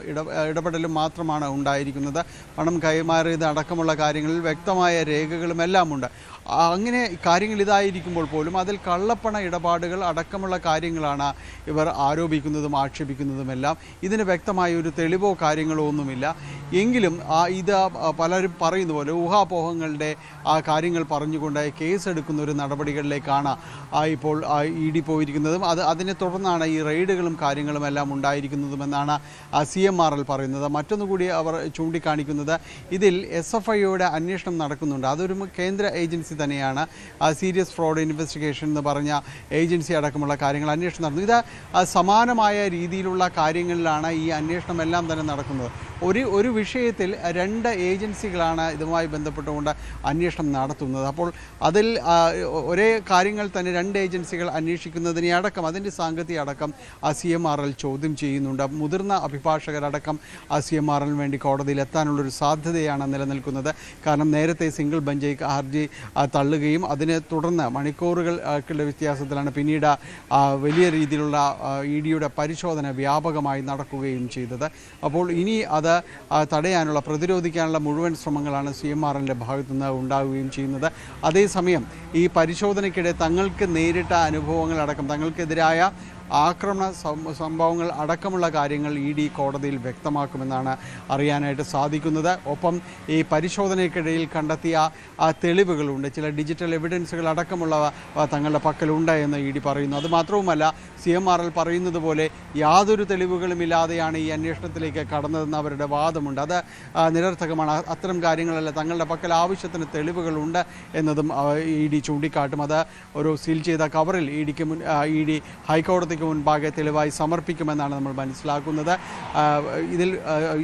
ഇടപെടലും മാത്രമാണ് ഉണ്ടായിരിക്കുന്നത്. പണം കൈമാറിയത് അടക്കമുള്ള കാര്യങ്ങളിൽ വ്യക്തമായ രേഖകളും എല്ലാം ഉണ്ട്. അങ്ങനെ കാര്യങ്ങൾ ഇതായിരിക്കുമ്പോൾ പോലും അതിൽ കള്ളപ്പണ ഇടപാടുകൾ അടക്കമുള്ള കാര്യങ്ങളാണ് ഇവർ ആരോപിക്കുന്നതും ആക്ഷേപിക്കുന്നതുമെല്ലാം. ഇതിന് വ്യക്തമായ ഒരു തെളിവോ കാര്യങ്ങളോ ഒന്നുമില്ല. എങ്കിലും ഇത് പലരും പറയുന്ന പോലെ ഊഹാപോഹങ്ങളുടെ കാര്യങ്ങൾ പറഞ്ഞുകൊണ്ട് കേസെടുക്കുന്ന ഒരു നടപടികളിലേക്കാണ് ഇപ്പോൾ ED പോയിരിക്കുന്നതും അതിനെ തുടർന്നാണ് ഈ റെയ്ഡുകളും കാര്യങ്ങളും എല്ലാം ഉണ്ടായിരിക്കുന്നതുമെന്നാണ് CMRL പറയുന്നത്. മറ്റൊന്നുകൂടി അവർ ചൂണ്ടിക്കാണിക്കുന്നത് ഇതിൽ SFIയുടെ അന്വേഷണം നടക്കുന്നുണ്ട്. അതൊരു കേന്ദ്ര ഏജൻസി തന്നെയാണ്. സീരിയസ് ഫ്രോഡ് ഇൻവെസ്റ്റിഗേഷൻ എന്ന് പറഞ്ഞ ഏജൻസി അടക്കമുള്ള കാര്യങ്ങൾ അന്വേഷണം നടന്നു. ഇത് സമാനമായ രീതിയിലുള്ള കാര്യങ്ങളിലാണ് ഈ അന്വേഷണം എല്ലാം തന്നെ നടക്കുന്നത്. ഒരു വിഷയത്തിൽ 2 ഏജൻസികളാണ് ഇതുമായി ബന്ധപ്പെട്ടുകൊണ്ട് അന്വേഷണം നടത്തുന്നത്. അപ്പോൾ അതിൽ ഒരേ കാര്യങ്ങൾ തന്നെ 2 ഏജൻസികൾ അന്വേഷിക്കുന്നതിനെ അടക്കം അതിൻ്റെ സാങ്കേതിക അടക്കം CMRL ചോദ്യം ചെയ്യുന്നുണ്ട്. മുതിർന്ന അഭിഭാഷകരടക്കം CMRL വേണ്ടി കോടതിയിൽ എത്താനുള്ളൊരു സാധ്യതയാണ് നിലനിൽക്കുന്നത്. കാരണം നേരത്തെ സിംഗിൾ ബെഞ്ച് ഹർജി തള്ളുകയും അതിനെ തുടർന്ന് മണിക്കൂറുകളുടെ വ്യത്യാസത്തിലാണ് പിന്നീട് വലിയ രീതിയിലുള്ള EDയുടെ പരിശോധന വ്യാപകമായി നടക്കുകയും ചെയ്തത്. അപ്പോൾ ഇനി അത് തടയാനുള്ള പ്രതിരോധിക്കാനുള്ള മുഴുവൻ ശ്രമങ്ങളാണ് CMRLൻ്റെ ഭാഗത്തുനിന്ന് ഉണ്ടാവുകയും ചെയ്യുന്നത്. അതേസമയം ഈ പരിശോധനയ്ക്കിടെ തങ്ങൾക്ക് നേരിട്ട അനുഭവങ്ങളടക്കം തങ്ങൾക്കെതിരായ ആക്രമണ സംഭവങ്ങൾ അടക്കമുള്ള കാര്യങ്ങൾ ED കോടതിയിൽ വ്യക്തമാക്കുമെന്നാണ് അറിയാനായിട്ട് സാധിക്കുന്നത്. ഒപ്പം ഈ പരിശോധനയ്ക്കിടയിൽ കണ്ടെത്തിയ തെളിവുകളുണ്ട്, ചില ഡിജിറ്റൽ എവിഡൻസുകൾ അടക്കമുള്ളവ തങ്ങളുടെ പക്കലുണ്ട് എന്ന് ED പറയുന്നു. അതുമാത്രവുമല്ല, CMRL പറയുന്നത് പോലെ യാതൊരു തെളിവുകളുമില്ലാതെയാണ് ഈ അന്വേഷണത്തിലേക്ക് കടന്നതെന്ന് അവരുടെ വാദമുണ്ട്. അത് നിരർത്ഥകമാണ്. അത്തരം കാര്യങ്ങളല്ല, തങ്ങളുടെ പക്കൽ ആവശ്യത്തിന് തെളിവുകളുണ്ട് എന്നതും ED ചൂണ്ടിക്കാട്ടും. അത് ഒരു സീൽ ചെയ്ത കവറിൽ ED ഹൈക്കോടതിക്ക് മുൻപാകെ തെളിവായി സമർപ്പിക്കുമെന്നാണ് നമ്മൾ മനസ്സിലാക്കുന്നത്. ഇതിൽ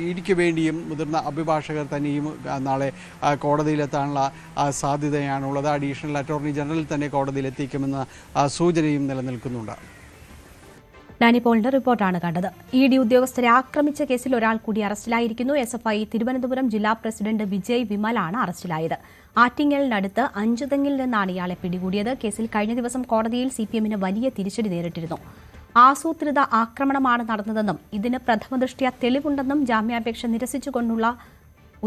EDക്ക് വേണ്ടിയും മുതിർന്ന അഭിഭാഷകർ തന്നെയും നാളെ കോടതിയിലെത്താനുള്ള സാധ്യതയാണുള്ളത്. അഡീഷണൽ അറ്റോർണി ജനറൽ തന്നെ കോടതിയിലെത്തിക്കുമെന്ന സൂചനയും നിലനിൽക്കുന്നുണ്ട്. ഡാനി പോളിന്റെ റിപ്പോർട്ടാണ് കണ്ടത്. ED ഉദ്യോഗസ്ഥരെ ആക്രമിച്ച കേസിൽ ഒരാൾ കൂടി അറസ്റ്റിലായിരിക്കുന്നു. SFI തിരുവനന്തപുരം ജില്ലാ പ്രസിഡന്റ് വിജയ് വിമലാണ് അറസ്റ്റിലായത്. ആറ്റിങ്ങലിനടുത്ത് അഞ്ചുതെങ്ങിൽ നിന്നാണ് ഇയാളെ പിടികൂടിയത്. കേസിൽ കഴിഞ്ഞ ദിവസം കോടതിയിൽ CPMന് വലിയ തിരിച്ചടി നേരിട്ടിരുന്നു. ആസൂത്രിത ആക്രമണമാണ് നടന്നതെന്നും ഇതിന് പ്രഥമദൃഷ്ട്യാ തെളിവുണ്ടെന്നും ജാമ്യാപേക്ഷ നിരസിച്ചുകൊണ്ടുള്ള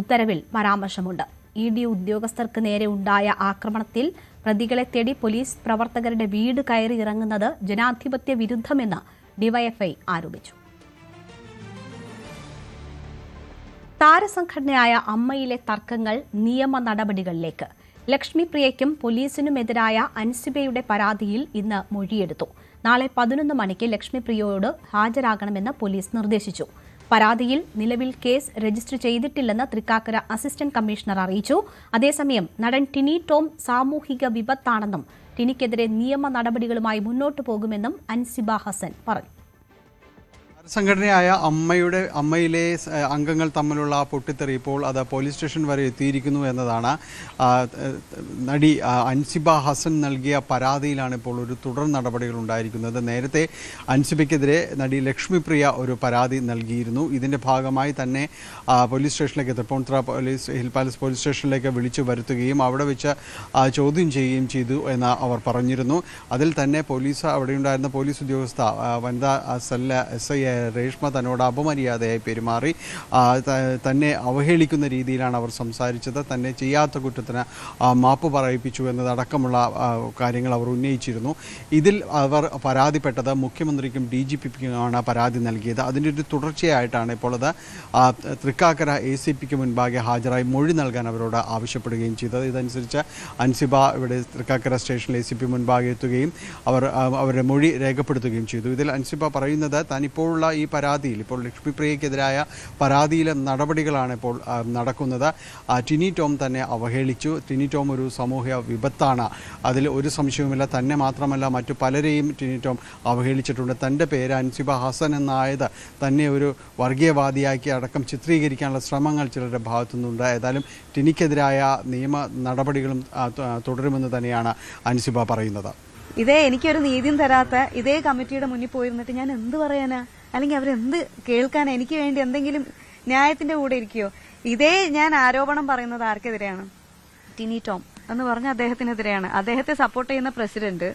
ഉത്തരവിൽ പരാമർശമുണ്ട്. ED ഉദ്യോഗസ്ഥർക്ക് നേരെ ഉണ്ടായ ആക്രമണത്തിൽ പ്രതികളെ തേടി പോലീസ് പ്രവർത്തകരുടെ വീട് കയറി ഇറങ്ങുന്നത് ജനാധിപത്യ വിരുദ്ധമെന്ന് DYFI ആരോപിച്ചു. താരസംഘടനയായ അമ്മയിലെ തർക്കങ്ങൾ നിയമ നടപടികളിലേക്ക്. ലക്ഷ്മി പ്രിയയ്ക്കും പോലീസിനുമെതിരായ അൻസിബയുടെ പരാതിയിൽ ഇന്ന് മൊഴിയെടുത്തു. നാളെ 11 മണിക്ക് ലക്ഷ്മി പ്രിയയോട് ഹാജരാകണമെന്ന് പോലീസ് നിർദ്ദേശിച്ചു. പരാതിയിൽ നിലവിൽ കേസ് രജിസ്റ്റർ ചെയ്തിട്ടില്ലെന്ന് തൃക്കാക്കര അസിസ്റ്റന്റ് കമ്മീഷണർ അറിയിച്ചു. അതേസമയം നടൻ ടിനി ടോം സാമൂഹിക വിപത്താണെന്നും ടിനിക്കെതിരെ നിയമ നടപടികളുമായി മുന്നോട്ടു പോകുമെന്നും അൻസിബ ഹസൻ പറഞ്ഞു. സംഘടനയായ അമ്മയിലെ അംഗങ്ങൾ തമ്മിലുള്ള പൊട്ടിത്തെറി ഇപ്പോൾ അത് പോലീസ് സ്റ്റേഷൻ വരെ എത്തിയിരിക്കുന്നു എന്നതാണ്. നടി അൻസിബ ഹസൻ നൽകിയ പരാതിയിലാണ് ഇപ്പോൾ ഒരു തുടർ നടപടികൾ ഉണ്ടായിരിക്കുന്നത്. നേരത്തെ അൻസിബയ്ക്കെതിരെ നടി ലക്ഷ്മി പ്രിയ ഒരു പരാതി നൽകിയിരുന്നു. ഇതിൻ്റെ ഭാഗമായി തന്നെ പോലീസ് സ്റ്റേഷനിലേക്ക് തൃപ്പൂണിത്തുറ ഹിൽ പാലസ് പോലീസ് സ്റ്റേഷനിലേക്ക് വിളിച്ചു വരുത്തുകയും അവിടെ വെച്ച് ചോദ്യം ചെയ്യുകയും ചെയ്തു എന്ന് അവർ പറഞ്ഞിരുന്നു. അതിൽ തന്നെ അവിടെയുണ്ടായിരുന്ന പോലീസ് ഉദ്യോഗസ്ഥ വനിതാ സെൽ SI രേഷ്മ തന്നോട് അപമര്യാദയായി പെരുമാറി, തന്നെ അവഹേളിക്കുന്ന രീതിയിലാണ് അവർ സംസാരിച്ചത്. തന്നെ ചെയ്യാത്ത കുറ്റത്തിന് മാപ്പ് പറയിപ്പിച്ചു എന്നതടക്കമുള്ള കാര്യങ്ങൾ അവർ ഉന്നയിച്ചിരുന്നു. ഇതിൽ അവർ പരാതിപ്പെട്ടത് മുഖ്യമന്ത്രിക്കും DGPക്കുമാണ് പരാതി നൽകിയത്. അതിൻ്റെ ഒരു തുടർച്ചയായിട്ടാണ് ഇപ്പോൾ അത് തൃക്കാക്കര ACPക്ക് മുൻപാകെ ഹാജരായി മൊഴി നൽകാൻ അവരോട് ആവശ്യപ്പെടുകയും ചെയ്തത്. ഇതനുസരിച്ച് അൻസിബ ഇവിടെ തൃക്കാക്കര സ്റ്റേഷനിൽ ACP മുൻപാകെ എത്തുകയും അവരുടെ മൊഴി രേഖപ്പെടുത്തുകയും ചെയ്തു. ഇതിൽ അൻസിബ പറയുന്നത് താനിപ്പോഴുള്ള ഈ പരാതിയിൽ, ഇപ്പോൾ ലക്ഷ്മി പ്രിയയ്ക്കെതിരായ പരാതിയിലെ നടപടികളാണ് ഇപ്പോൾ നടക്കുന്നത്. ടിനി ടോം തന്നെ അവഹേളിച്ചു. ടിനി ടോം ഒരു സാമൂഹ്യ വിപത്താണ്, അതിൽ ഒരു സംശയവുമില്ല. തന്നെ മാത്രമല്ല മറ്റു പലരെയും ടിനി ടോം അവഹേളിച്ചിട്ടുണ്ട്. തൻ്റെ പേര് അൻസിബ ഹസൻ എന്നായത് തന്നെ ഒരു വർഗീയവാദിയാക്കി അടക്കം ചിത്രീകരിക്കാനുള്ള ശ്രമങ്ങൾ ചിലരുടെ ഭാഗത്തുനിന്നുണ്ട്. ഏതായാലും ടിനിക്കെതിരായ നിയമ നടപടികളും തുടരുമെന്ന് തന്നെയാണ് അൻസിബ പറയുന്നത്. എനിക്കൊരു നീതിയും തരാത്ത ഇതേ കമ്മിറ്റിയുടെ മുന്നിൽ പോയിരുന്നിട്ട് ഞാൻ എന്ത് പറയാനാ? അല്ലെങ്കിൽ അവരെന്ത് കേൾക്കാനാ? എനിക്ക് വേണ്ടി എന്തെങ്കിലും ന്യായത്തിന്റെ കൂടെ ഇരിക്കുവോ? ഞാൻ ആരോപണം പറയുന്നത് ആർക്കെതിരെയാണ്? ടിനി ടോം എന്ന് പറഞ്ഞ അദ്ദേഹത്തിനെതിരെയാണ്. അദ്ദേഹത്തെ സപ്പോർട്ട് ചെയ്യുന്ന പ്രസിഡന്റ്,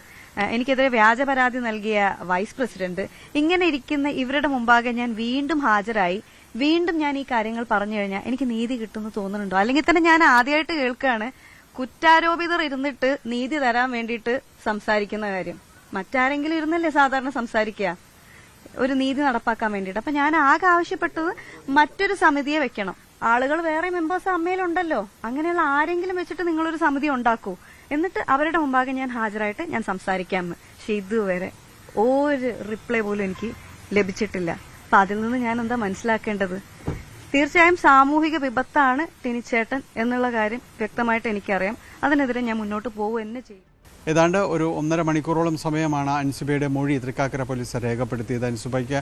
എനിക്കെതിരെ വ്യാജ പരാതി നൽകിയ വൈസ് പ്രസിഡന്റ്, ഇങ്ങനെ ഇരിക്കുന്ന ഇവരുടെ മുമ്പാകെ ഞാൻ വീണ്ടും ഹാജരായി വീണ്ടും ഞാൻ ഈ കാര്യങ്ങൾ പറഞ്ഞു കഴിഞ്ഞാൽ എനിക്ക് നീതി കിട്ടുമെന്ന് തോന്നുന്നുണ്ടോ? അല്ലെങ്കിൽ തന്നെ ഞാൻ ആദ്യമായിട്ട് കേൾക്കുകയാണ് കുറ്റാരോപിതർ ഇരുന്നിട്ട് നീതി തരാൻ വേണ്ടിയിട്ട് സംസാരിക്കുന്ന കാര്യം. മറ്റാരെങ്കിലും ഇരുന്നല്ലേ സാധാരണ സംസാരിക്കുക ഒരു നീതി നടപ്പാക്കാൻ വേണ്ടിയിട്ട്. അപ്പൊ ഞാൻ ആകെ ആവശ്യപ്പെട്ടത് മറ്റൊരു സമിതിയെ വെക്കണം. ആളുകൾ വേറെ മെമ്പേഴ്സ് അമ്മയിലുണ്ടല്ലോ, അങ്ങനെയുള്ള ആരെങ്കിലും വെച്ചിട്ട് നിങ്ങളൊരു സമിതി ഉണ്ടാക്കൂ, എന്നിട്ട് അവരുടെ മുമ്പാകെ ഞാൻ ഹാജരായിട്ട് ഞാൻ സംസാരിക്കാമെന്ന്. പക്ഷെ ഇതുവരെ ഒരു റിപ്ലൈ പോലും എനിക്ക് ലഭിച്ചിട്ടില്ല. അപ്പൊ അതിൽ നിന്ന് ഞാൻ എന്താ മനസ്സിലാക്കേണ്ടത്? തീർച്ചയായും സാമൂഹിക വിപത്താണ് ടിനിച്ചേട്ടൻ എന്നുള്ള കാര്യം വ്യക്തമായിട്ട് എനിക്കറിയാം. അതിനെതിരെ ഞാൻ മുന്നോട്ട് പോകുക തന്നെ ചെയ്യും. ഏതാണ്ട് ഒരു 1.5 മണിക്കൂറോളം സമയമാണ് അൻസുബയുടെ മൊഴി തൃക്കാക്കര പോലീസ് രേഖപ്പെടുത്തിയത്. അൻസുബയ്ക്ക്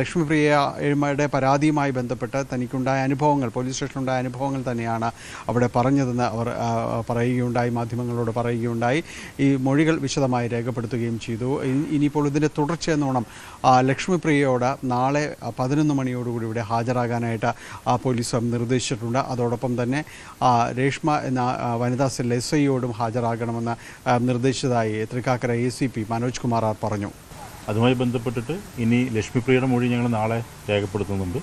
ലക്ഷ്മിപ്രിയയുടെ പരാതിയുമായി ബന്ധപ്പെട്ട് തനിക്കുണ്ടായ അനുഭവങ്ങൾ, പോലീസ് സ്റ്റേഷനുണ്ടായ അനുഭവങ്ങൾ തന്നെയാണ് അവിടെ പറഞ്ഞതെന്ന് അവർ പറയുകയുണ്ടായി, മാധ്യമങ്ങളോട് പറയുകയുണ്ടായി. ഈ മൊഴികൾ വിശദമായി രേഖപ്പെടുത്തുകയും ചെയ്തു. ഇനിയിപ്പോൾ ഇതിൻ്റെ തുടർച്ചയെന്നോണം ലക്ഷ്മിപ്രിയയോട് നാളെ 11 മണിയോടുകൂടി ഇവിടെ ഹാജരാകാനായിട്ട് പോലീസ് നിർദ്ദേശിച്ചിട്ടുണ്ട്. അതോടൊപ്പം തന്നെ രേഷ്മ എന്ന വനിതാ സെൽ SIയോടും ഹാജരാകണമെന്ന് നിർദ്ദേശിച്ചതായി തൃക്കാക്കര ACP മനോജ് കുമാർ പറഞ്ഞു. അതുമായി ബന്ധപ്പെട്ടിട്ട് ഇനി ലക്ഷ്മിപ്രിയയുടെ മൊഴി ഞങ്ങൾ നാളെ രേഖപ്പെടുത്തുന്നുണ്ട്.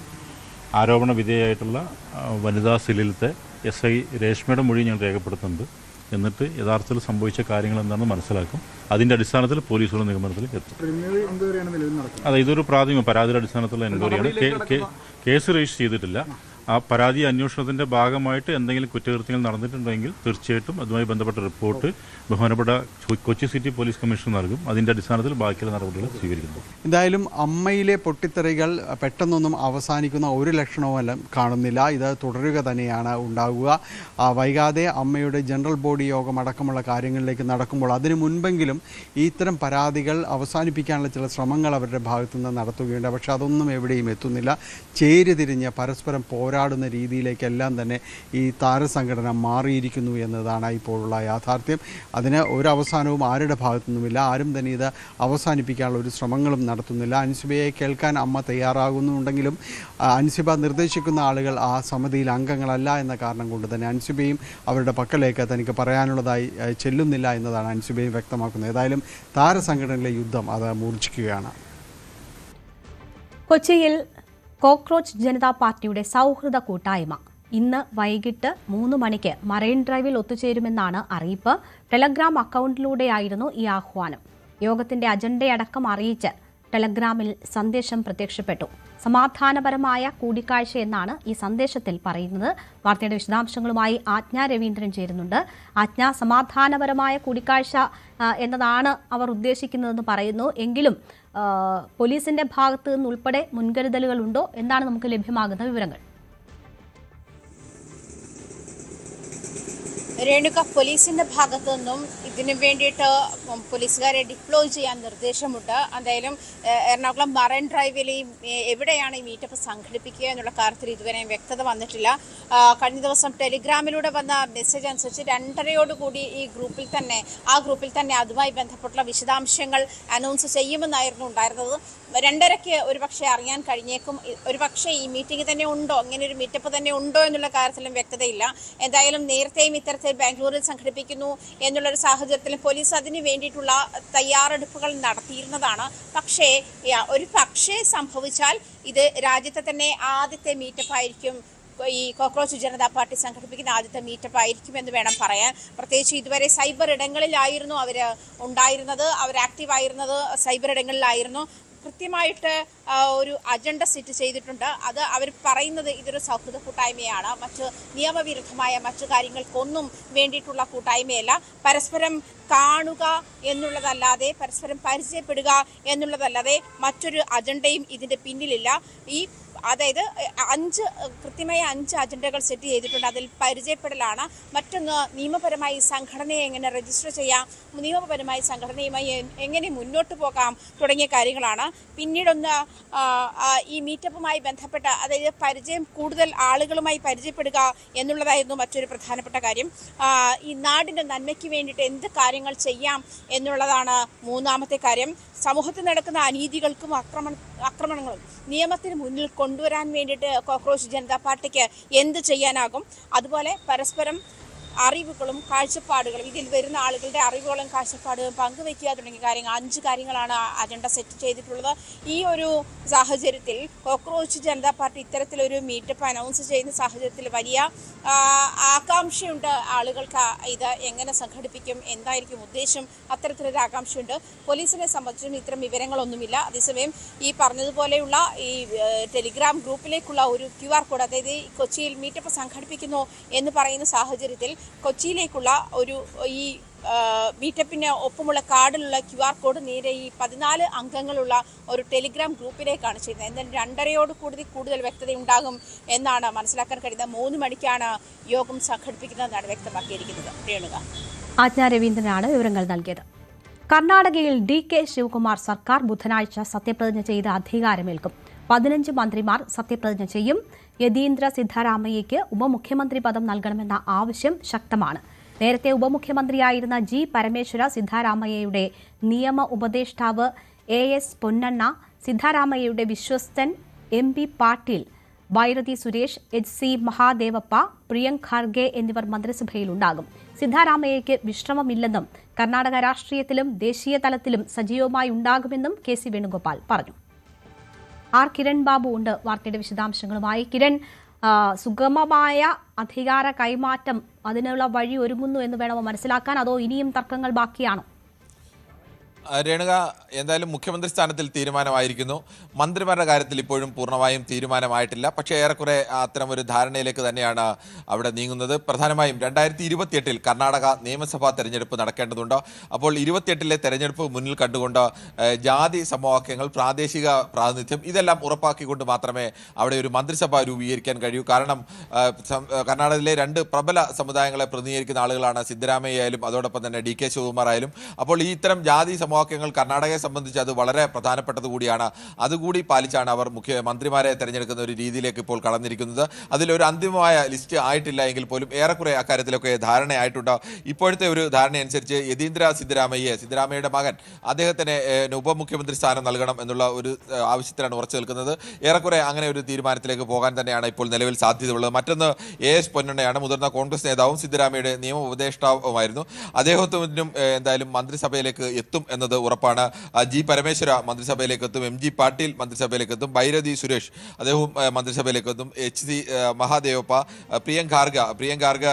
ആരോപണ വിധേയമായിട്ടുള്ള വനിതാ സെല്ലിലത്തെ SI രേഷ്മയുടെ മൊഴി ഞങ്ങൾ രേഖപ്പെടുത്തുന്നുണ്ട്. എന്നിട്ട് യഥാർത്ഥത്തിൽ സംഭവിച്ച കാര്യങ്ങൾ എന്താണെന്ന് മനസ്സിലാക്കും. അതിൻ്റെ അടിസ്ഥാനത്തിൽ പോലീസുകളുടെ നിഗമനത്തിൽ എത്തും. അതെ, ഇതൊരു പ്രാഥമിക പരാതിയുടെ അടിസ്ഥാനത്തിലുള്ള എൻക്വയറിയാണ്. കേസ് രജിസ്റ്റർ ചെയ്തിട്ടില്ല. ആ പരാതി അന്വേഷണത്തിൻ്റെ ഭാഗമായിട്ട് എന്തെങ്കിലും കുറ്റകൃത്യങ്ങൾ നടന്നിട്ടുണ്ടെങ്കിൽ തീർച്ചയായിട്ടും അതുമായി ബന്ധപ്പെട്ട റിപ്പോർട്ട് ബഹുമാനപ്പെട്ട കൊച്ചി സിറ്റി പോലീസ് കമ്മീഷൻ നൽകും. അതിൻ്റെ അടിസ്ഥാനത്തിൽ ബാക്കിയുള്ള നടപടികൾ സ്വീകരിക്കുന്നു. എന്തായാലും അമ്മയിലെ പൊട്ടിത്തെറികൾ പെട്ടെന്നൊന്നും അവസാനിക്കുന്ന ഒരു ലക്ഷണവുമല്ല കാണുന്നില്ല. ഇത് തുടരുക തന്നെയാണ് ഉണ്ടാകുക. വൈകാതെ അമ്മയുടെ ജനറൽ ബോഡി യോഗം അടക്കമുള്ള കാര്യങ്ങളിലേക്ക് നടക്കുമ്പോൾ അതിനു മുൻപെങ്കിലും ഇത്തരം പരാതികൾ അവസാനിപ്പിക്കാനുള്ള ചില ശ്രമങ്ങൾ അവരുടെ ഭാഗത്തു നിന്ന് നടത്തുകയുണ്ട്. പക്ഷെ അതൊന്നും എവിടെയും എത്തുന്നില്ല. ചേരിതിരിഞ്ഞ് പരസ്പരം പോരാടുന്ന രീതിയിലേക്കെല്ലാം തന്നെ ഈ താരസംഘടന മാറിയിരിക്കുന്നു എന്നതാണ് ഇപ്പോഴുള്ള യാഥാർത്ഥ്യം. അതിന് ഒരു അവസാനവും ആരുടെ ഭാഗത്തുനിന്നുമില്ല. ആരും തന്നെ ഇത് അവസാനിപ്പിക്കാനുള്ള ഒരു ശ്രമങ്ങളും നടത്തുന്നില്ല. അൻസുബയെ കേൾക്കാൻ അമ്മ തയ്യാറാകുന്നുണ്ടെങ്കിലും അൻസുബ നിർദ്ദേശിക്കുന്ന ആളുകൾ ആ സമിതിയിൽ അംഗങ്ങളല്ല എന്ന കാരണം കൊണ്ട് തന്നെ അൻസുബയും അവരുടെ പക്കലേക്ക് തനിക്ക് പറയാനുള്ളതായി ചെല്ലുന്നില്ല എന്നതാണ് അൻസുബയും വ്യക്തമാക്കുന്നത്. ഏതായാലും താരസംഘടനയിലെ യുദ്ധം അത് മൂർച്ഛിക്കുകയാണ്. കൊച്ചിയിൽ കോക്രോച്ച് ജനതാ പാർട്ടിയുടെ സൗഹൃദ കൂട്ടായ്മ ഇന്ന് വൈകിട്ട് 3 മണിക്ക് മറൈൻ ഡ്രൈവിൽ ഒത്തുചേരുമെന്നാണ് അറിയിപ്പ്. ടെലഗ്രാം അക്കൗണ്ടിലൂടെയായിരുന്നു ഈ ആഹ്വാനം. യോഗത്തിന്റെ അജണ്ടയടക്കം അറിയിച്ച് ടെലഗ്രാമിൽ സന്ദേശം പ്രത്യക്ഷപ്പെട്ടു. സമാധാനപരമായ കൂടിക്കാഴ്ച എന്നാണ് ഈ സന്ദേശത്തിൽ പറയുന്നത്. വാർത്തയുടെ വിശദാംശങ്ങളുമായി ആജ്ഞ രവീന്ദ്രൻ ചേരുന്നുണ്ട്. ആജ്ഞ, സമാധാനപരമായ കൂടിക്കാഴ്ച എന്നതാണ് അവർ ഉദ്ദേശിക്കുന്നതെന്ന് പറയുന്നു. എങ്കിലും പോലീസിന്റെ ഭാഗത്ത് നിന്നുൾപ്പെടെ മുൻകരുതലുകളുണ്ടോ? എന്താണ് നമുക്ക് ലഭ്യമാകുന്ന വിവരങ്ങൾ? രേണുക, പോലീസിന്റെ ഭാഗത്തു നിന്നും ഇതിനു വേണ്ടിയിട്ട് പോലീസുകാരെ ഡിപ്ലോയ് ചെയ്യാൻ നിർദ്ദേശമുണ്ട്. എന്തായാലും എറണാകുളം മറൈൻ ഡ്രൈവിൽ എവിടെയാണ് ഈ മീറ്റപ്പ് സംഘടിപ്പിക്കുക എന്നുള്ള കാര്യത്തിൽ ഇതുവരെ വ്യക്തത വന്നിട്ടില്ല. കഴിഞ്ഞ ദിവസം ടെലിഗ്രാമിലൂടെ വന്ന മെസ്സേജ് അനുസരിച്ച് 2:30 ഈ ഗ്രൂപ്പിൽ തന്നെ അതുമായി ബന്ധപ്പെട്ടുള്ള വിശദാംശങ്ങൾ അനൗൺസ് ചെയ്യുമെന്നായിരുന്നു ഉണ്ടായിരുന്നത്. 2:30 ഒരുപക്ഷെ അറിയാൻ കഴിഞ്ഞേക്കും. ഒരുപക്ഷെ ഈ മീറ്റിംഗ് തന്നെ ഉണ്ടോ, ഇങ്ങനെ ഒരു മീറ്റപ്പ് തന്നെ ഉണ്ടോ എന്നുള്ള കാര്യത്തിലും വ്യക്തതയില്ല. എന്തായാലും നേരത്തെയും ഇത്തരത്തിൽ ബാംഗ്ലൂരിൽ സംഘടിപ്പിക്കുന്നു എന്നുള്ളൊരു സാഹചര്യത്തിൽ പോലീസ് അതിന് വേണ്ടിയിട്ടുള്ള തയ്യാറെടുപ്പുകൾ നടത്തിയിരുന്നതാണ്. പക്ഷേ സംഭവിച്ചാൽ ഇത് രാജ്യത്തെ തന്നെ ആദ്യത്തെ മീറ്റപ്പ് ആയിരിക്കും. ഈ കോക്രോച്ച് ജനതാ പാർട്ടി സംഘടിപ്പിക്കുന്ന ആദ്യത്തെ മീറ്റപ്പ് ആയിരിക്കും എന്ന് വേണം പറയാൻ. പ്രത്യേകിച്ച് ഇതുവരെ സൈബർ ഇടങ്ങളിലായിരുന്നു അവർ ഉണ്ടായിരുന്നത്, അവർ ആക്റ്റീവ് ആയിരുന്നത് സൈബർ ഇടങ്ങളിലായിരുന്നു. കൃത്യമായിട്ട് ഒരു അജണ്ട സെറ്റ് ചെയ്തിട്ടുണ്ട്. അത് അവർ പറയുന്നത് ഇതൊരു സൗഹൃദ കൂട്ടായ്മയാണ്, മറ്റ് നിയമവിരുദ്ധമായ മറ്റു കാര്യങ്ങൾക്കൊന്നും വേണ്ടിയിട്ടുള്ള കൂട്ടായ്മയല്ല. പരസ്പരം കാണുക എന്നുള്ളതല്ലാതെ, പരസ്പരം പരിചയപ്പെടുക എന്നുള്ളതല്ലാതെ മറ്റൊരു അജണ്ടയും ഇതിൻ്റെ പിന്നിലില്ല. അതായത് കൃത്യമായ 5 അജണ്ടകൾ സെറ്റ് ചെയ്തിട്ടുണ്ട്. അതിൽ പരിചയപ്പെടലാണ്. മറ്റൊന്ന് നിയമപരമായി സംഘടനയെ എങ്ങനെ രജിസ്റ്റർ ചെയ്യാം, നിയമപരമായി സംഘടനയുമായി എങ്ങനെ മുന്നോട്ട് പോകാം തുടങ്ങിയ കാര്യങ്ങളാണ്. പിന്നീടൊന്ന് ഈ മീറ്റപ്പുമായി ബന്ധപ്പെട്ട, അതായത് കൂടുതൽ ആളുകളുമായി പരിചയപ്പെടുക എന്നുള്ളതായിരുന്നു മറ്റൊരു പ്രധാനപ്പെട്ട കാര്യം. ഈ നാടിൻ്റെ നന്മയ്ക്ക് വേണ്ടിയിട്ട് എന്ത് കാര്യങ്ങൾ ചെയ്യാം എന്നുള്ളതാണ് 3ാമത്തെ കാര്യം. സമൂഹത്തിൽ നടക്കുന്ന അനീതികൾക്കും ആക്രമണങ്ങളും നിയമത്തിന് മുന്നിൽ കൊണ്ടുവരാൻ വേണ്ടിയിട്ട് കോക്രോച്ച് ജനതാ പാർട്ടിക്ക് എന്ത് ചെയ്യാനാകും, അതുപോലെ പരസ്പരം അറിവുകളും കാഴ്ചപ്പാടുകളും ഇതിൽ വരുന്ന ആളുകളുടെ അറിവുകളും കാഴ്ചപ്പാടുകളും പങ്കുവയ്ക്കുക തുടങ്ങിയ കാര്യങ്ങൾ 5 കാര്യങ്ങളാണ് അജണ്ട സെറ്റ് ചെയ്തിട്ടുള്ളത്. ഈ ഒരു സാഹചര്യത്തിൽ കോക്രോച്ച് ജനതാ പാർട്ടി ഇത്തരത്തിലൊരു മീറ്റപ്പ് അനൗൺസ് ചെയ്യുന്ന സാഹചര്യത്തിൽ വലിയ ആകാംക്ഷയുണ്ട് ആളുകൾക്ക്. ഇത് എങ്ങനെ സംഘടിപ്പിക്കും, എന്തായിരിക്കും ഉദ്ദേശം, അത്തരത്തിലൊരു ആകാംക്ഷയുണ്ട്. പോലീസിനെ സംബന്ധിച്ചും ഇത്തരം വിവരങ്ങളൊന്നുമില്ല. അതേസമയം ഈ പറഞ്ഞതുപോലെയുള്ള ഈ ടെലിഗ്രാം ഗ്രൂപ്പിലേക്കുള്ള ഒരു QR കോഡ്, അതായത് കൊച്ചിയിൽ മീറ്റപ്പ് സംഘടിപ്പിക്കുന്നു എന്ന് പറയുന്ന സാഹചര്യത്തിൽ കൊച്ചിയിലേക്കുള്ള ഒരു ഈ മീറ്റപ്പിന് ഒപ്പമുള്ള കാർഡിലുള്ള QR കോഡ് നേരെ ഈ 14 അംഗങ്ങളുള്ള ഒരു ടെലിഗ്രാം ഗ്രൂപ്പിലേക്കാണ് ചെയ്യുന്നത്. എന്തായാലും 2:30 കൂടുതൽ വ്യക്തതയുണ്ടാകും എന്നാണ് മനസ്സിലാക്കാൻ കഴിയുന്നത്. 3 മണിക്കാണ് യോഗം സംഘടിപ്പിക്കുന്നതെന്നാണ് വ്യക്തമാക്കിയിരിക്കുന്നത്. രേണുക. ആജ്ഞ രവീന്ദ്രനാണ് വിവരങ്ങൾ നൽകിയത്. കർണാടകയിൽ DK ശിവകുമാർ സർക്കാർ ബുധനാഴ്ച സത്യപ്രതിജ്ഞ ചെയ്ത് അധികാരമേൽക്കും. 15 മന്ത്രിമാർ സത്യപ്രതിജ്ഞ ചെയ്യും. യതീന്ദ്ര സിദ്ധരാമയ്യയ്ക്ക് ഉപമുഖ്യമന്ത്രി പദം നൽകണമെന്ന ആവശ്യം ശക്തമാണ്. നേരത്തെ ഉപമുഖ്യമന്ത്രിയായിരുന്ന G. പരമേശ്വര, സിദ്ധരാമയ്യയുടെ നിയമ ഉപദേഷ്ടാവ് AS പൊന്നണ്ണ, സിദ്ധരാമയ്യയുടെ വിശ്വസ്തൻ MP പാട്ടീൽ, ബൈരതി സുരേഷ്, HC മഹാദേവപ്പ, പ്രിയങ്ക് ഖാർഗെ എന്നിവർ മന്ത്രിസഭയിലുണ്ടാകും. സിദ്ധരാമയ്യയ്ക്ക് വിശ്രമമില്ലെന്നും കർണാടക രാഷ്ട്രീയത്തിലും ദേശീയ തലത്തിലും സജീവമായി ഉണ്ടാകുമെന്നും KC വേണുഗോപാൽ പറഞ്ഞു. R. കിരൺ ബാബു ഉണ്ട് വാർത്തയുടെ വിശദാംശങ്ങളുമായി. കിരൺ, സുഗമമായ അധികാര കൈമാറ്റം അതിനുള്ള വഴി ഒരുങ്ങുന്നു എന്ന് വേണമോ മനസ്സിലാക്കാൻ, അതോ ഇനിയും തർക്കങ്ങൾ ബാക്കിയാണോ? രേണുക, എന്തായാലും മുഖ്യമന്ത്രി സ്ഥാനത്തിൽ തീരുമാനമായിരിക്കുന്നു. മന്ത്രിമാരുടെ കാര്യത്തിൽ ഇപ്പോഴും പൂർണ്ണമായും തീരുമാനമായിട്ടില്ല. പക്ഷേ ഏറെക്കുറെ അത്തരമൊരു ധാരണയിലേക്ക് തന്നെയാണ് അവിടെ നീങ്ങുന്നത്. പ്രധാനമായും 2028 കർണാടക നിയമസഭാ തെരഞ്ഞെടുപ്പ് നടക്കേണ്ടതുണ്ട്. അപ്പോൾ 28 തെരഞ്ഞെടുപ്പ് മുന്നിൽ കണ്ടുകൊണ്ട് ജാതി സമവാക്യങ്ങൾ, പ്രാദേശിക പ്രാതിനിധ്യം ഇതെല്ലാം ഉറപ്പാക്കിക്കൊണ്ട് മാത്രമേ അവിടെ ഒരു മന്ത്രിസഭ രൂപീകരിക്കാൻ കഴിയൂ. കാരണം കർണാടകയിലെ 2 പ്രബല സമുദായങ്ങളെ പ്രതിനിധീകരിക്കുന്ന ആളുകളാണ് സിദ്ധരാമയ്യ ആയാലും അതോടൊപ്പം തന്നെ DK ശിവകുമാർ ആയാലും. അപ്പോൾ ഈ ഇത്തരം ജാതി സമവാക്യങ്ങൾ കർണാടകയെ സംബന്ധിച്ച് അത് വളരെ പ്രധാനപ്പെട്ടത് കൂടിയാണ്. അതുകൂടി പാലിച്ചാണ് അവർ മന്ത്രിമാരെ തെരഞ്ഞെടുക്കുന്ന ഒരു രീതിയിലേക്ക് ഇപ്പോൾ കടന്നിരിക്കുന്നത്. അതിലൊരു അന്തിമമായ ലിസ്റ്റ് ആയിട്ടില്ല എങ്കിൽ പോലും ഏറെക്കുറെ അക്കാര്യത്തിലൊക്കെ ധാരണയായിട്ടുണ്ട്. ഇപ്പോഴത്തെ ഒരു ധാരണയനുസരിച്ച് യതീന്ദ്ര സിദ്ധരാമയ്യയുടെ മകൻ, അദ്ദേഹത്തിന് ഉപമുഖ്യമന്ത്രി സ്ഥാനം നൽകണം എന്നുള്ള ഒരു ആവശ്യത്തിലാണ് ഉറച്ചു നിൽക്കുന്നത്. ഏറെക്കുറെ അങ്ങനെ ഒരു തീരുമാനത്തിലേക്ക് പോകാൻ തന്നെയാണ് ഇപ്പോൾ നിലവിൽ സാധ്യതയുള്ളത്. മറ്റൊന്ന് AS പൊന്നണ്ണയാണ്, മുതിർന്ന കോൺഗ്രസ് നേതാവും സിദ്ധരാമയ്യയുടെ നിയമ ഉപദേഷ്ടാവുമായിരുന്നു. അദ്ദേഹത്തിനും എന്തായാലും മന്ത്രിസഭയിലേക്ക് എത്തും എന്നത് ഉറപ്പാണ്. G. പരമേശ്വര മന്ത്രിസഭയിലേക്ക് എത്തും. MG പാട്ടീൽ മന്ത്രിസഭയിലേക്ക് എത്തും. ബൈരതി സുരേഷ് അദ്ദേഹവും മന്ത്രിസഭയിലേക്ക് എത്തും. HC മഹാദേവപ്പ, പ്രിയങ്ക് ഖാർഗ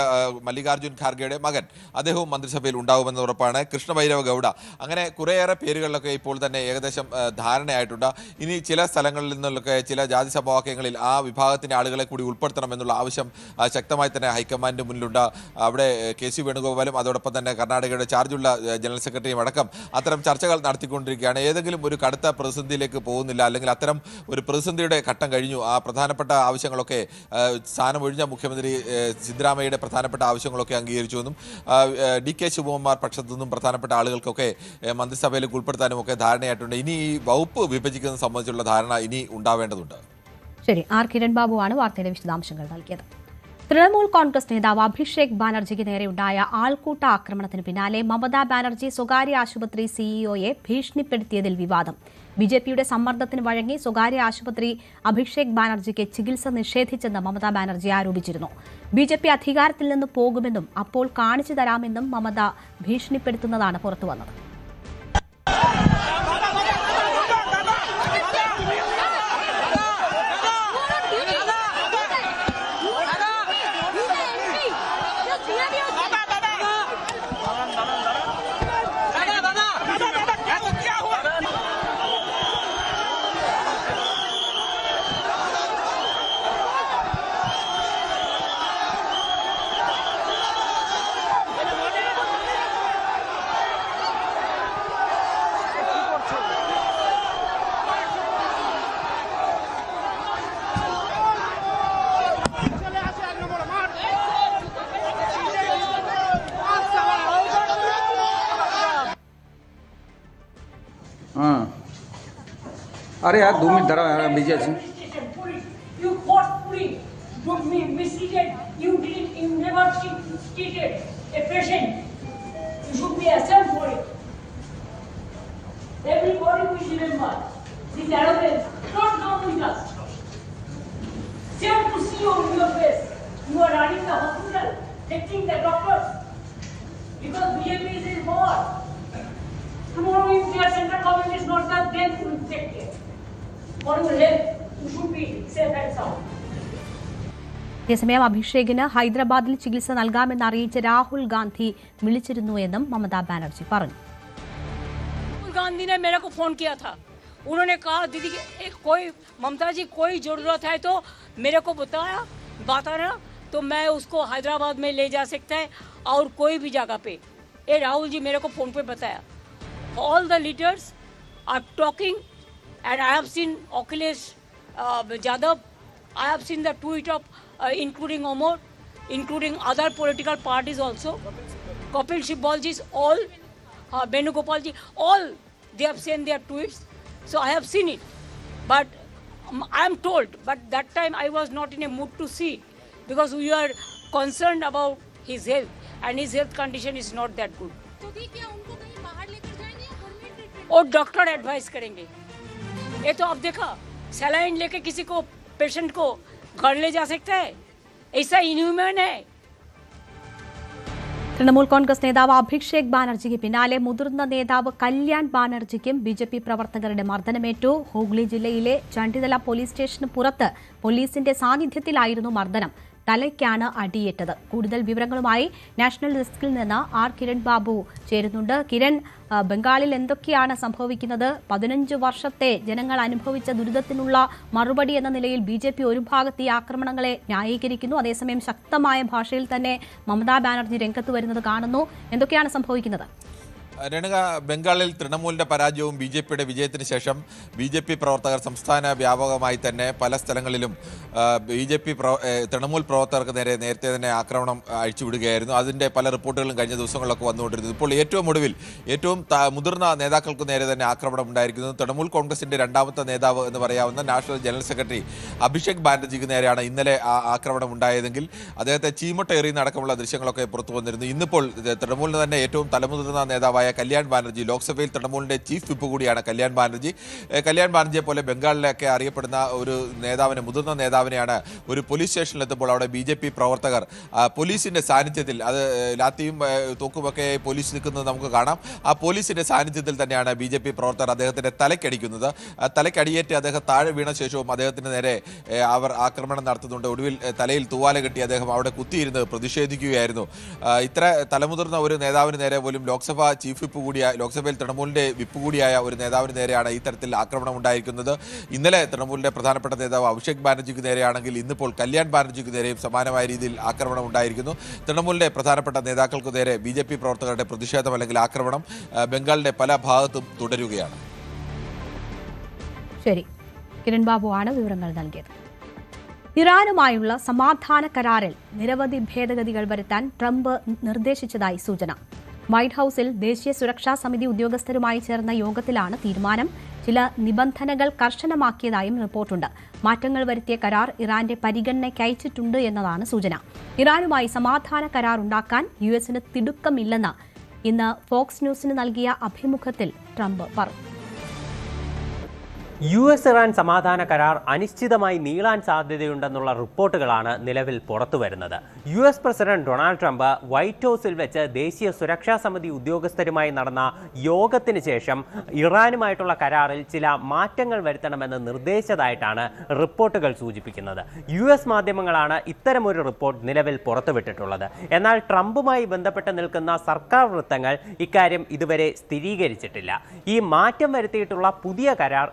മല്ലികാർജുൻ ഖാർഗെയുടെ മകൻ, അദ്ദേഹവും മന്ത്രിസഭയിൽ ഉണ്ടാകുമെന്ന് ഉറപ്പാണ്. കൃഷ്ണഭൈരവ ഗൌഡ, അങ്ങനെ കുറേയേറെ പേരുകളിലൊക്കെ ഇപ്പോൾ തന്നെ ഏകദേശം ധാരണയായിട്ടുണ്ട്. ഇനി ചില സ്ഥലങ്ങളിൽ നിന്നൊക്കെ ചില ജാതി സമവാക്യങ്ങളിൽ ആ വിഭാഗത്തിൻ്റെ ആളുകളെ കൂടി ഉൾപ്പെടുത്തണം എന്നുള്ള ആവശ്യം ശക്തമായി തന്നെ ഹൈക്കമാൻഡിന് മുന്നിലുണ്ട്. അവിടെ KC വേണുഗോപാലും അതോടൊപ്പം തന്നെ കർണാടകയുടെ ചാർജുള്ള ജനറൽ സെക്രട്ടറിയും അടക്കം അത്തരം ചർച്ചകൾ നടത്തിക്കൊണ്ടിരിക്കുകയാണ്. ഏതെങ്കിലും ഒരു കടുത്ത പ്രതിസന്ധിയിലേക്ക് പോകുന്നില്ല, അല്ലെങ്കിൽ അത്തരം ഒരു പ്രതിസന്ധിയുടെ ഘട്ടം കഴിഞ്ഞു. ആ പ്രധാനപ്പെട്ട ആവശ്യങ്ങളൊക്കെ സ്ഥാനമൊഴിഞ്ഞ മുഖ്യമന്ത്രി സിദ്ധരാമയ്യയുടെ പ്രധാനപ്പെട്ട ആവശ്യങ്ങളൊക്കെ അംഗീകരിച്ചുവെന്നും DK ശിവകുമാർ പക്ഷത്തു നിന്നും പ്രധാനപ്പെട്ട ആളുകൾക്കൊക്കെ മന്ത്രിസഭയിലേക്ക് ഉൾപ്പെടുത്താനും ഒക്കെ ധാരണയായിട്ടുണ്ട്. ഇനി ഈ വകുപ്പ് വിഭജിക്കുന്നത് സംബന്ധിച്ചുള്ള ധാരണ ഇനി ഉണ്ടാവേണ്ടതുണ്ട്. ശരി, R. കിരൺ ബാബുവാണ് വാർത്തയുടെ വിശദാംശങ്ങൾ നൽകിയത്. തൃണമൂൽ കോൺഗ്രസ് നേതാവ് അഭിഷേക് ബാനർജിക്ക് നേരെയുണ്ടായ ആൾക്കൂട്ട ആക്രമണത്തിന് പിന്നാലെ മമതാ ബാനർജി സ്വകാര്യ ആശുപത്രി സിഇഒയെ ഭീഷണിപ്പെടുത്തിയതിൽ വിവാദം. BJPയുടെ സമ്മർദ്ദത്തിന് വഴങ്ങി സ്വകാര്യ ആശുപത്രി അഭിഷേക് ബാനർജിക്ക് ചികിത്സ നിഷേധിച്ചെന്ന് മമതാ ബാനർജി ആരോപിച്ചിരുന്നു. BJP അധികാരത്തിൽ നിന്ന് പോകുമെന്നും അപ്പോൾ കാണിച്ചു തരാമെന്നും മമത ഭീഷണിപ്പെടുത്തുന്നതാണ് പുറത്തുവന്നത്. अरे यार 2 मिनट धरा यार, बिजी है. You forcefully took me, mistreated. You did. You never treated a patient. You should be ashamed for it. Everybody will remember this arrogance. Don't come with us. Shame to see you in your face. You are running the hospital. protecting the doctors. Because BJP is in power. Tomorrow if their central government is not there, then you will take care. For your health, you should be safe and sound. അതേസമയം അഭിഷേകിന് ഹൈദരാബാദിൽ ചികിത്സ നൽകാമെന്ന് അറിയിച്ച രാഹുൽ ഗാന്ധി വിളിച്ചിരുന്നു എന്നും മമതാ ബാനർജി പറഞ്ഞു. राहुल गांधी ने मेरे को फोन किया था. उन्होंने कहा दीदी कोई ममता जी कोई जरूरत है तो मेरे को बताना तो मैं उसको हैदराबाद में ले जा सकता है और कोई भी जगह पे. ये राहुल जी मेरे को फोन पे बताया. All the leaders are talking and I have seen Akhilesh Yadav. I have seen the tweet of including Omar, including other political parties also. Kapil Sibal ji, all Venugopal ji, all they have sent their tweets. So I have seen it. But I am told, but that time I was not in a mood to see because we are concerned about his health and his health condition is not that good. तो क्या उनको कहीं बाहर लेकर जाएंगे या घर में ट्रीटमेंट? और डॉक्टर एडवाइस करेंगे. ये तो अब देखा सलाइन लेके किसी को पेशेंट को घर ले जा सकता है, ऐसा इनह्यूमन है. തൃണമൂൽ കോൺഗ്രസ് നേതാവ് അഭിഷേക് ബാനർജിക്ക് പിന്നാലെ മുതിർന്ന നേതാവ് കല്യാൺ ബാനർജിക്കും ബിജെപി പ്രവർത്തകരുടെ മർദ്ദനമേറ്റു. ഹൂഗ്ലി ജില്ലയിലെ ചണ്ഡിതല പോലീസ് സ്റ്റേഷന് പുറത്ത് പോലീസിന്റെ സാന്നിധ്യത്തിലായിരുന്നു മർദ്ദനം. തലയ്ക്കാണ് അടിയേറ്റത്. കൂടുതൽ വിവരങ്ങളുമായി നാഷണൽ ഡെസ്കിൽ നിന്ന് ആർ കിരൺ ബാബു ചേരുന്നുണ്ട്. കിരൺ, ബംഗാളിൽ എന്തൊക്കെയാണ് സംഭവിക്കുന്നത്? 15 വർഷത്തെ ജനങ്ങൾ അനുഭവിച്ച ദുരിതത്തിനുള്ള മറുപടി എന്ന നിലയിൽ BJP ഒരു ഭാഗത്ത് ഈ ആക്രമണങ്ങളെ ന്യായീകരിക്കുന്നു. അതേസമയം ശക്തമായ ഭാഷയിൽ തന്നെ മമതാ ബാനർജി രംഗത്ത് വരുന്നത് കാണുന്നു. എന്തൊക്കെയാണ് സംഭവിക്കുന്നത്? രേണുക, ബംഗാളിൽ തൃണമൂലിന്റെ പരാജയവും BJPയുടെ വിജയത്തിന് ശേഷം BJP പ്രവർത്തകർ സംസ്ഥാന വ്യാപകമായി തന്നെ പല സ്ഥലങ്ങളിലും തൃണമൂൽ പ്രവർത്തകർക്ക് നേരെ നേരത്തെ തന്നെ ആക്രമണം അഴിച്ചുവിടുകയായിരുന്നു. അതിൻ്റെ പല റിപ്പോർട്ടുകളും കഴിഞ്ഞ ദിവസങ്ങളിലൊക്കെ വന്നുകൊണ്ടിരുന്നു. ഇപ്പോൾ ഏറ്റവും ഒടുവിൽ ഏറ്റവും മുതിർന്ന നേതാക്കൾക്ക് നേരെ തന്നെ ആക്രമണം ഉണ്ടായിരിക്കുന്നത്. തൃണമൂൽ കോൺഗ്രസിന്റെ രണ്ടാമത്തെ നേതാവ് എന്ന് പറയാവുന്ന നാഷണൽ ജനറൽ സെക്രട്ടറി അഭിഷേക് ബാനർജിക്ക് നേരെയാണ് ഇന്നലെ ആക്രമണം ഉണ്ടായതെങ്കിൽ അദ്ദേഹത്തെ ചീമട്ട എറിയുന്ന അടക്കമുള്ള ദൃശ്യങ്ങളൊക്കെ പുറത്തു വന്നിരുന്നു. ഇന്നിപ്പോൾ തൃണമൂലിന് തന്നെ ഏറ്റവും തലമുതിർന്ന നേതാവായ കല്യാൺ ബാനർജി, ലോക്സഭയിൽ തൃണമൂലിന്റെ ചീഫ് വിപ്പ് കൂടിയാണ് കല്യാൺ ബാനർജിയെ പോലെ ബംഗാളിലൊക്കെ അറിയപ്പെടുന്ന ഒരു നേതാവിനെ, മുതിർന്ന നേതാവിനെയാണ് ഒരു പോലീസ് സ്റ്റേഷനിലെത്തുമ്പോൾ അവിടെ BJP പ്രവർത്തകർ പോലീസിന്റെ സാന്നിധ്യത്തിൽ, അത് ലാത്തിയും തോക്കുമൊക്കെ പോലീസ് നിൽക്കുന്നത് നമുക്ക് കാണാം. ആ പോലീസിന്റെ സാന്നിധ്യത്തിൽ തന്നെയാണ് BJP പ്രവർത്തകർ അദ്ദേഹത്തിന്റെ തലയ്ക്കടിക്കുന്നത്. തലയ്ക്കടിയേറ്റ് അദ്ദേഹം താഴെ വീണ ശേഷവും അദ്ദേഹത്തിന് നേരെ അവർ ആക്രമണം നടത്തുന്നുണ്ട്. ഒടുവിൽ തലയിൽ തൂവാല കെട്ടി അദ്ദേഹം അവിടെ കുത്തിയിരുന്ന് പ്രതിഷേധിക്കുകയായിരുന്നു. ഇത്ര തലമുതിർന്ന ഒരു നേതാവിന് നേരെ പോലും ലോക്സഭയിൽ തൃണമൂലിന്റെ വിപ്പ് കൂടിയായ ഒരു നേതാവിന് നേരെയാണ് ഈ തരത്തിൽ ആക്രമണം ഉണ്ടായിരിക്കുന്നത്. ഇന്നലെ തൃണമൂലിന്റെ പ്രധാനപ്പെട്ട നേതാവ് അഭിഷേക് ബാനർജിക്ക് നേരെയാണെങ്കിൽ ഇന്നിപ്പോൾ കല്യാൺ ബാനർജിക്ക് നേരെയും സമാനമായ രീതിയിൽ ആക്രമണം ഉണ്ടായിരിക്കുന്നു. തൃണമൂലിന്റെ പ്രധാനപ്പെട്ട നേതാക്കൾക്ക് നേരെ BJP പ്രവർത്തകരുടെ പ്രതിഷേധം അല്ലെങ്കിൽ ആക്രമണം ബംഗാളിന്റെ പല ഭാഗത്തും തുടരുകയാണ്. ശരി, കിരൺ ബാബു ആണ് വിവരങ്ങൾ നൽകിയത്. ഇറാനുമായുള്ള സമാധാന കരാറിൽ നിരവധി ഭേദഗതികൾ വരുത്താൻ ട്രംപ് നിർദ്ദേശിച്ചതായി സൂചന. വൈറ്റ് ഹൌസിൽ ദേശീയ സുരക്ഷാ സമിതി ഉദ്യോഗസ്ഥരുമായി ചേർന്ന യോഗത്തിലാണ് തീരുമാനം. ചില നിബന്ധനകൾ കർശനമാക്കിയതായും റിപ്പോർട്ടുണ്ട്. മാറ്റങ്ങൾ വരുത്തിയ കരാർ ഇറാന്റെ പരിഗണനയ്ക്കയച്ചിട്ടുണ്ട് എന്നതാണ് സൂചന. ഇറാനുമായി സമാധാന കരാർ ഉണ്ടാക്കാൻ US-ന് തിടുക്കമില്ലെന്ന് ഇന്ന് ഫോക്സ് ന്യൂസിന് നൽകിയ അഭിമുഖത്തിൽ ട്രംപ് പറഞ്ഞു. US-ഇറാൻ സമാധാന കരാർ അനിശ്ചിതമായി നീളാൻ സാധ്യതയുണ്ടെന്നുള്ള റിപ്പോർട്ടുകളാണ് നിലവിൽ പുറത്തുവരുന്നത്. US president Donald Trump white ഹൌസിൽ വെച്ച് ദേശീയ സുരക്ഷാ സമിതി ഉദ്യോഗസ്ഥരുമായി നടന്ന യോഗത്തിന് ശേഷം ഇറാനുമായിട്ടുള്ള കരാറിൽ ചില മാറ്റങ്ങൾ വരുത്തണമെന്ന് നിർദ്ദേശിച്ചതായിട്ടാണ് റിപ്പോർട്ടുകൾ സൂചിപ്പിക്കുന്നത്. US മാധ്യമങ്ങളാണ് ഇത്തരമൊരു റിപ്പോർട്ട് നിലവിൽ പുറത്തുവിട്ടിട്ടുള്ളത്. എന്നാൽ ട്രംപുമായി ബന്ധപ്പെട്ട് നിൽക്കുന്ന സർക്കാർ വൃത്തങ്ങൾ ഇക്കാര്യം ഇതുവരെ സ്ഥിരീകരിച്ചിട്ടില്ല. ഈ മാറ്റം വരുത്തിയിട്ടുള്ള പുതിയ കരാർ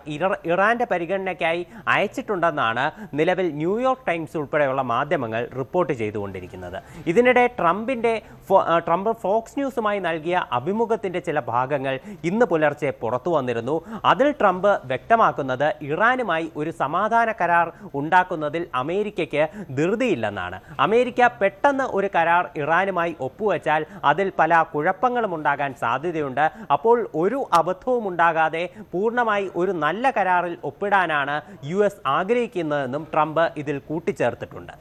ഇറാന്റെ പരിഗണനയ്ക്കായി അയച്ചിട്ടുണ്ടെന്നാണ് നിലവിൽ ന്യൂയോർക്ക് ടൈംസ് ഉൾപ്പെടെയുള്ള മാധ്യമങ്ങൾ റിപ്പോർട്ട് ചെയ്തുകൊണ്ടിരിക്കുന്നത്. ഇതിനിടെ ട്രംപ് ഫോക്സ് ന്യൂസുമായി നൽകിയ അഭിമുഖത്തിന്റെ ചില ഭാഗങ്ങൾ ഇന്ന് പുലർച്ചെ പുറത്തു വന്നിരുന്നു. അതിൽ ട്രംപ് വ്യക്തമാക്കുന്നത് ഇറാനുമായി ഒരു സമാധാന കരാർ ഉണ്ടാക്കുന്നതിൽ അമേരിക്കയ്ക്ക് ധൃതിയില്ലെന്നാണ്. അമേരിക്ക പെട്ടെന്ന് ഒരു കരാർ ഇറാനുമായി ഒപ്പുവെച്ചാൽ അതിൽ പല കുഴപ്പങ്ങളും ഉണ്ടാകാൻ സാധ്യതയുണ്ട്. അപ്പോൾ ഒരു അബദ്ധവും ഉണ്ടാകാതെ പൂർണ്ണമായി ഒരു നല്ല കരാറിൽ ഒപ്പിടാനാണ് US ആഗ്രഹിക്കുന്നതെന്നും ട്രംപ് ഇതിൽ കൂട്ടിച്ചേർത്തിട്ടുണ്ട്.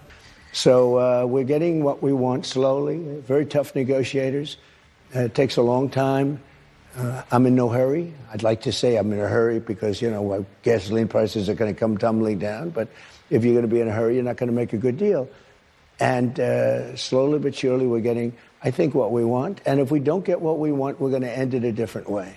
So we're getting what we want slowly. Very tough negotiators. It takes a long time. I'm in no hurry. I'd like to say I'm in a hurry because, gasoline prices are going to come tumbling down. But if you're going to be in a hurry, you're not going to make a good deal. And slowly but surely we're getting, I think, what we want. And if we don't get what we want, we're going to end it a different way.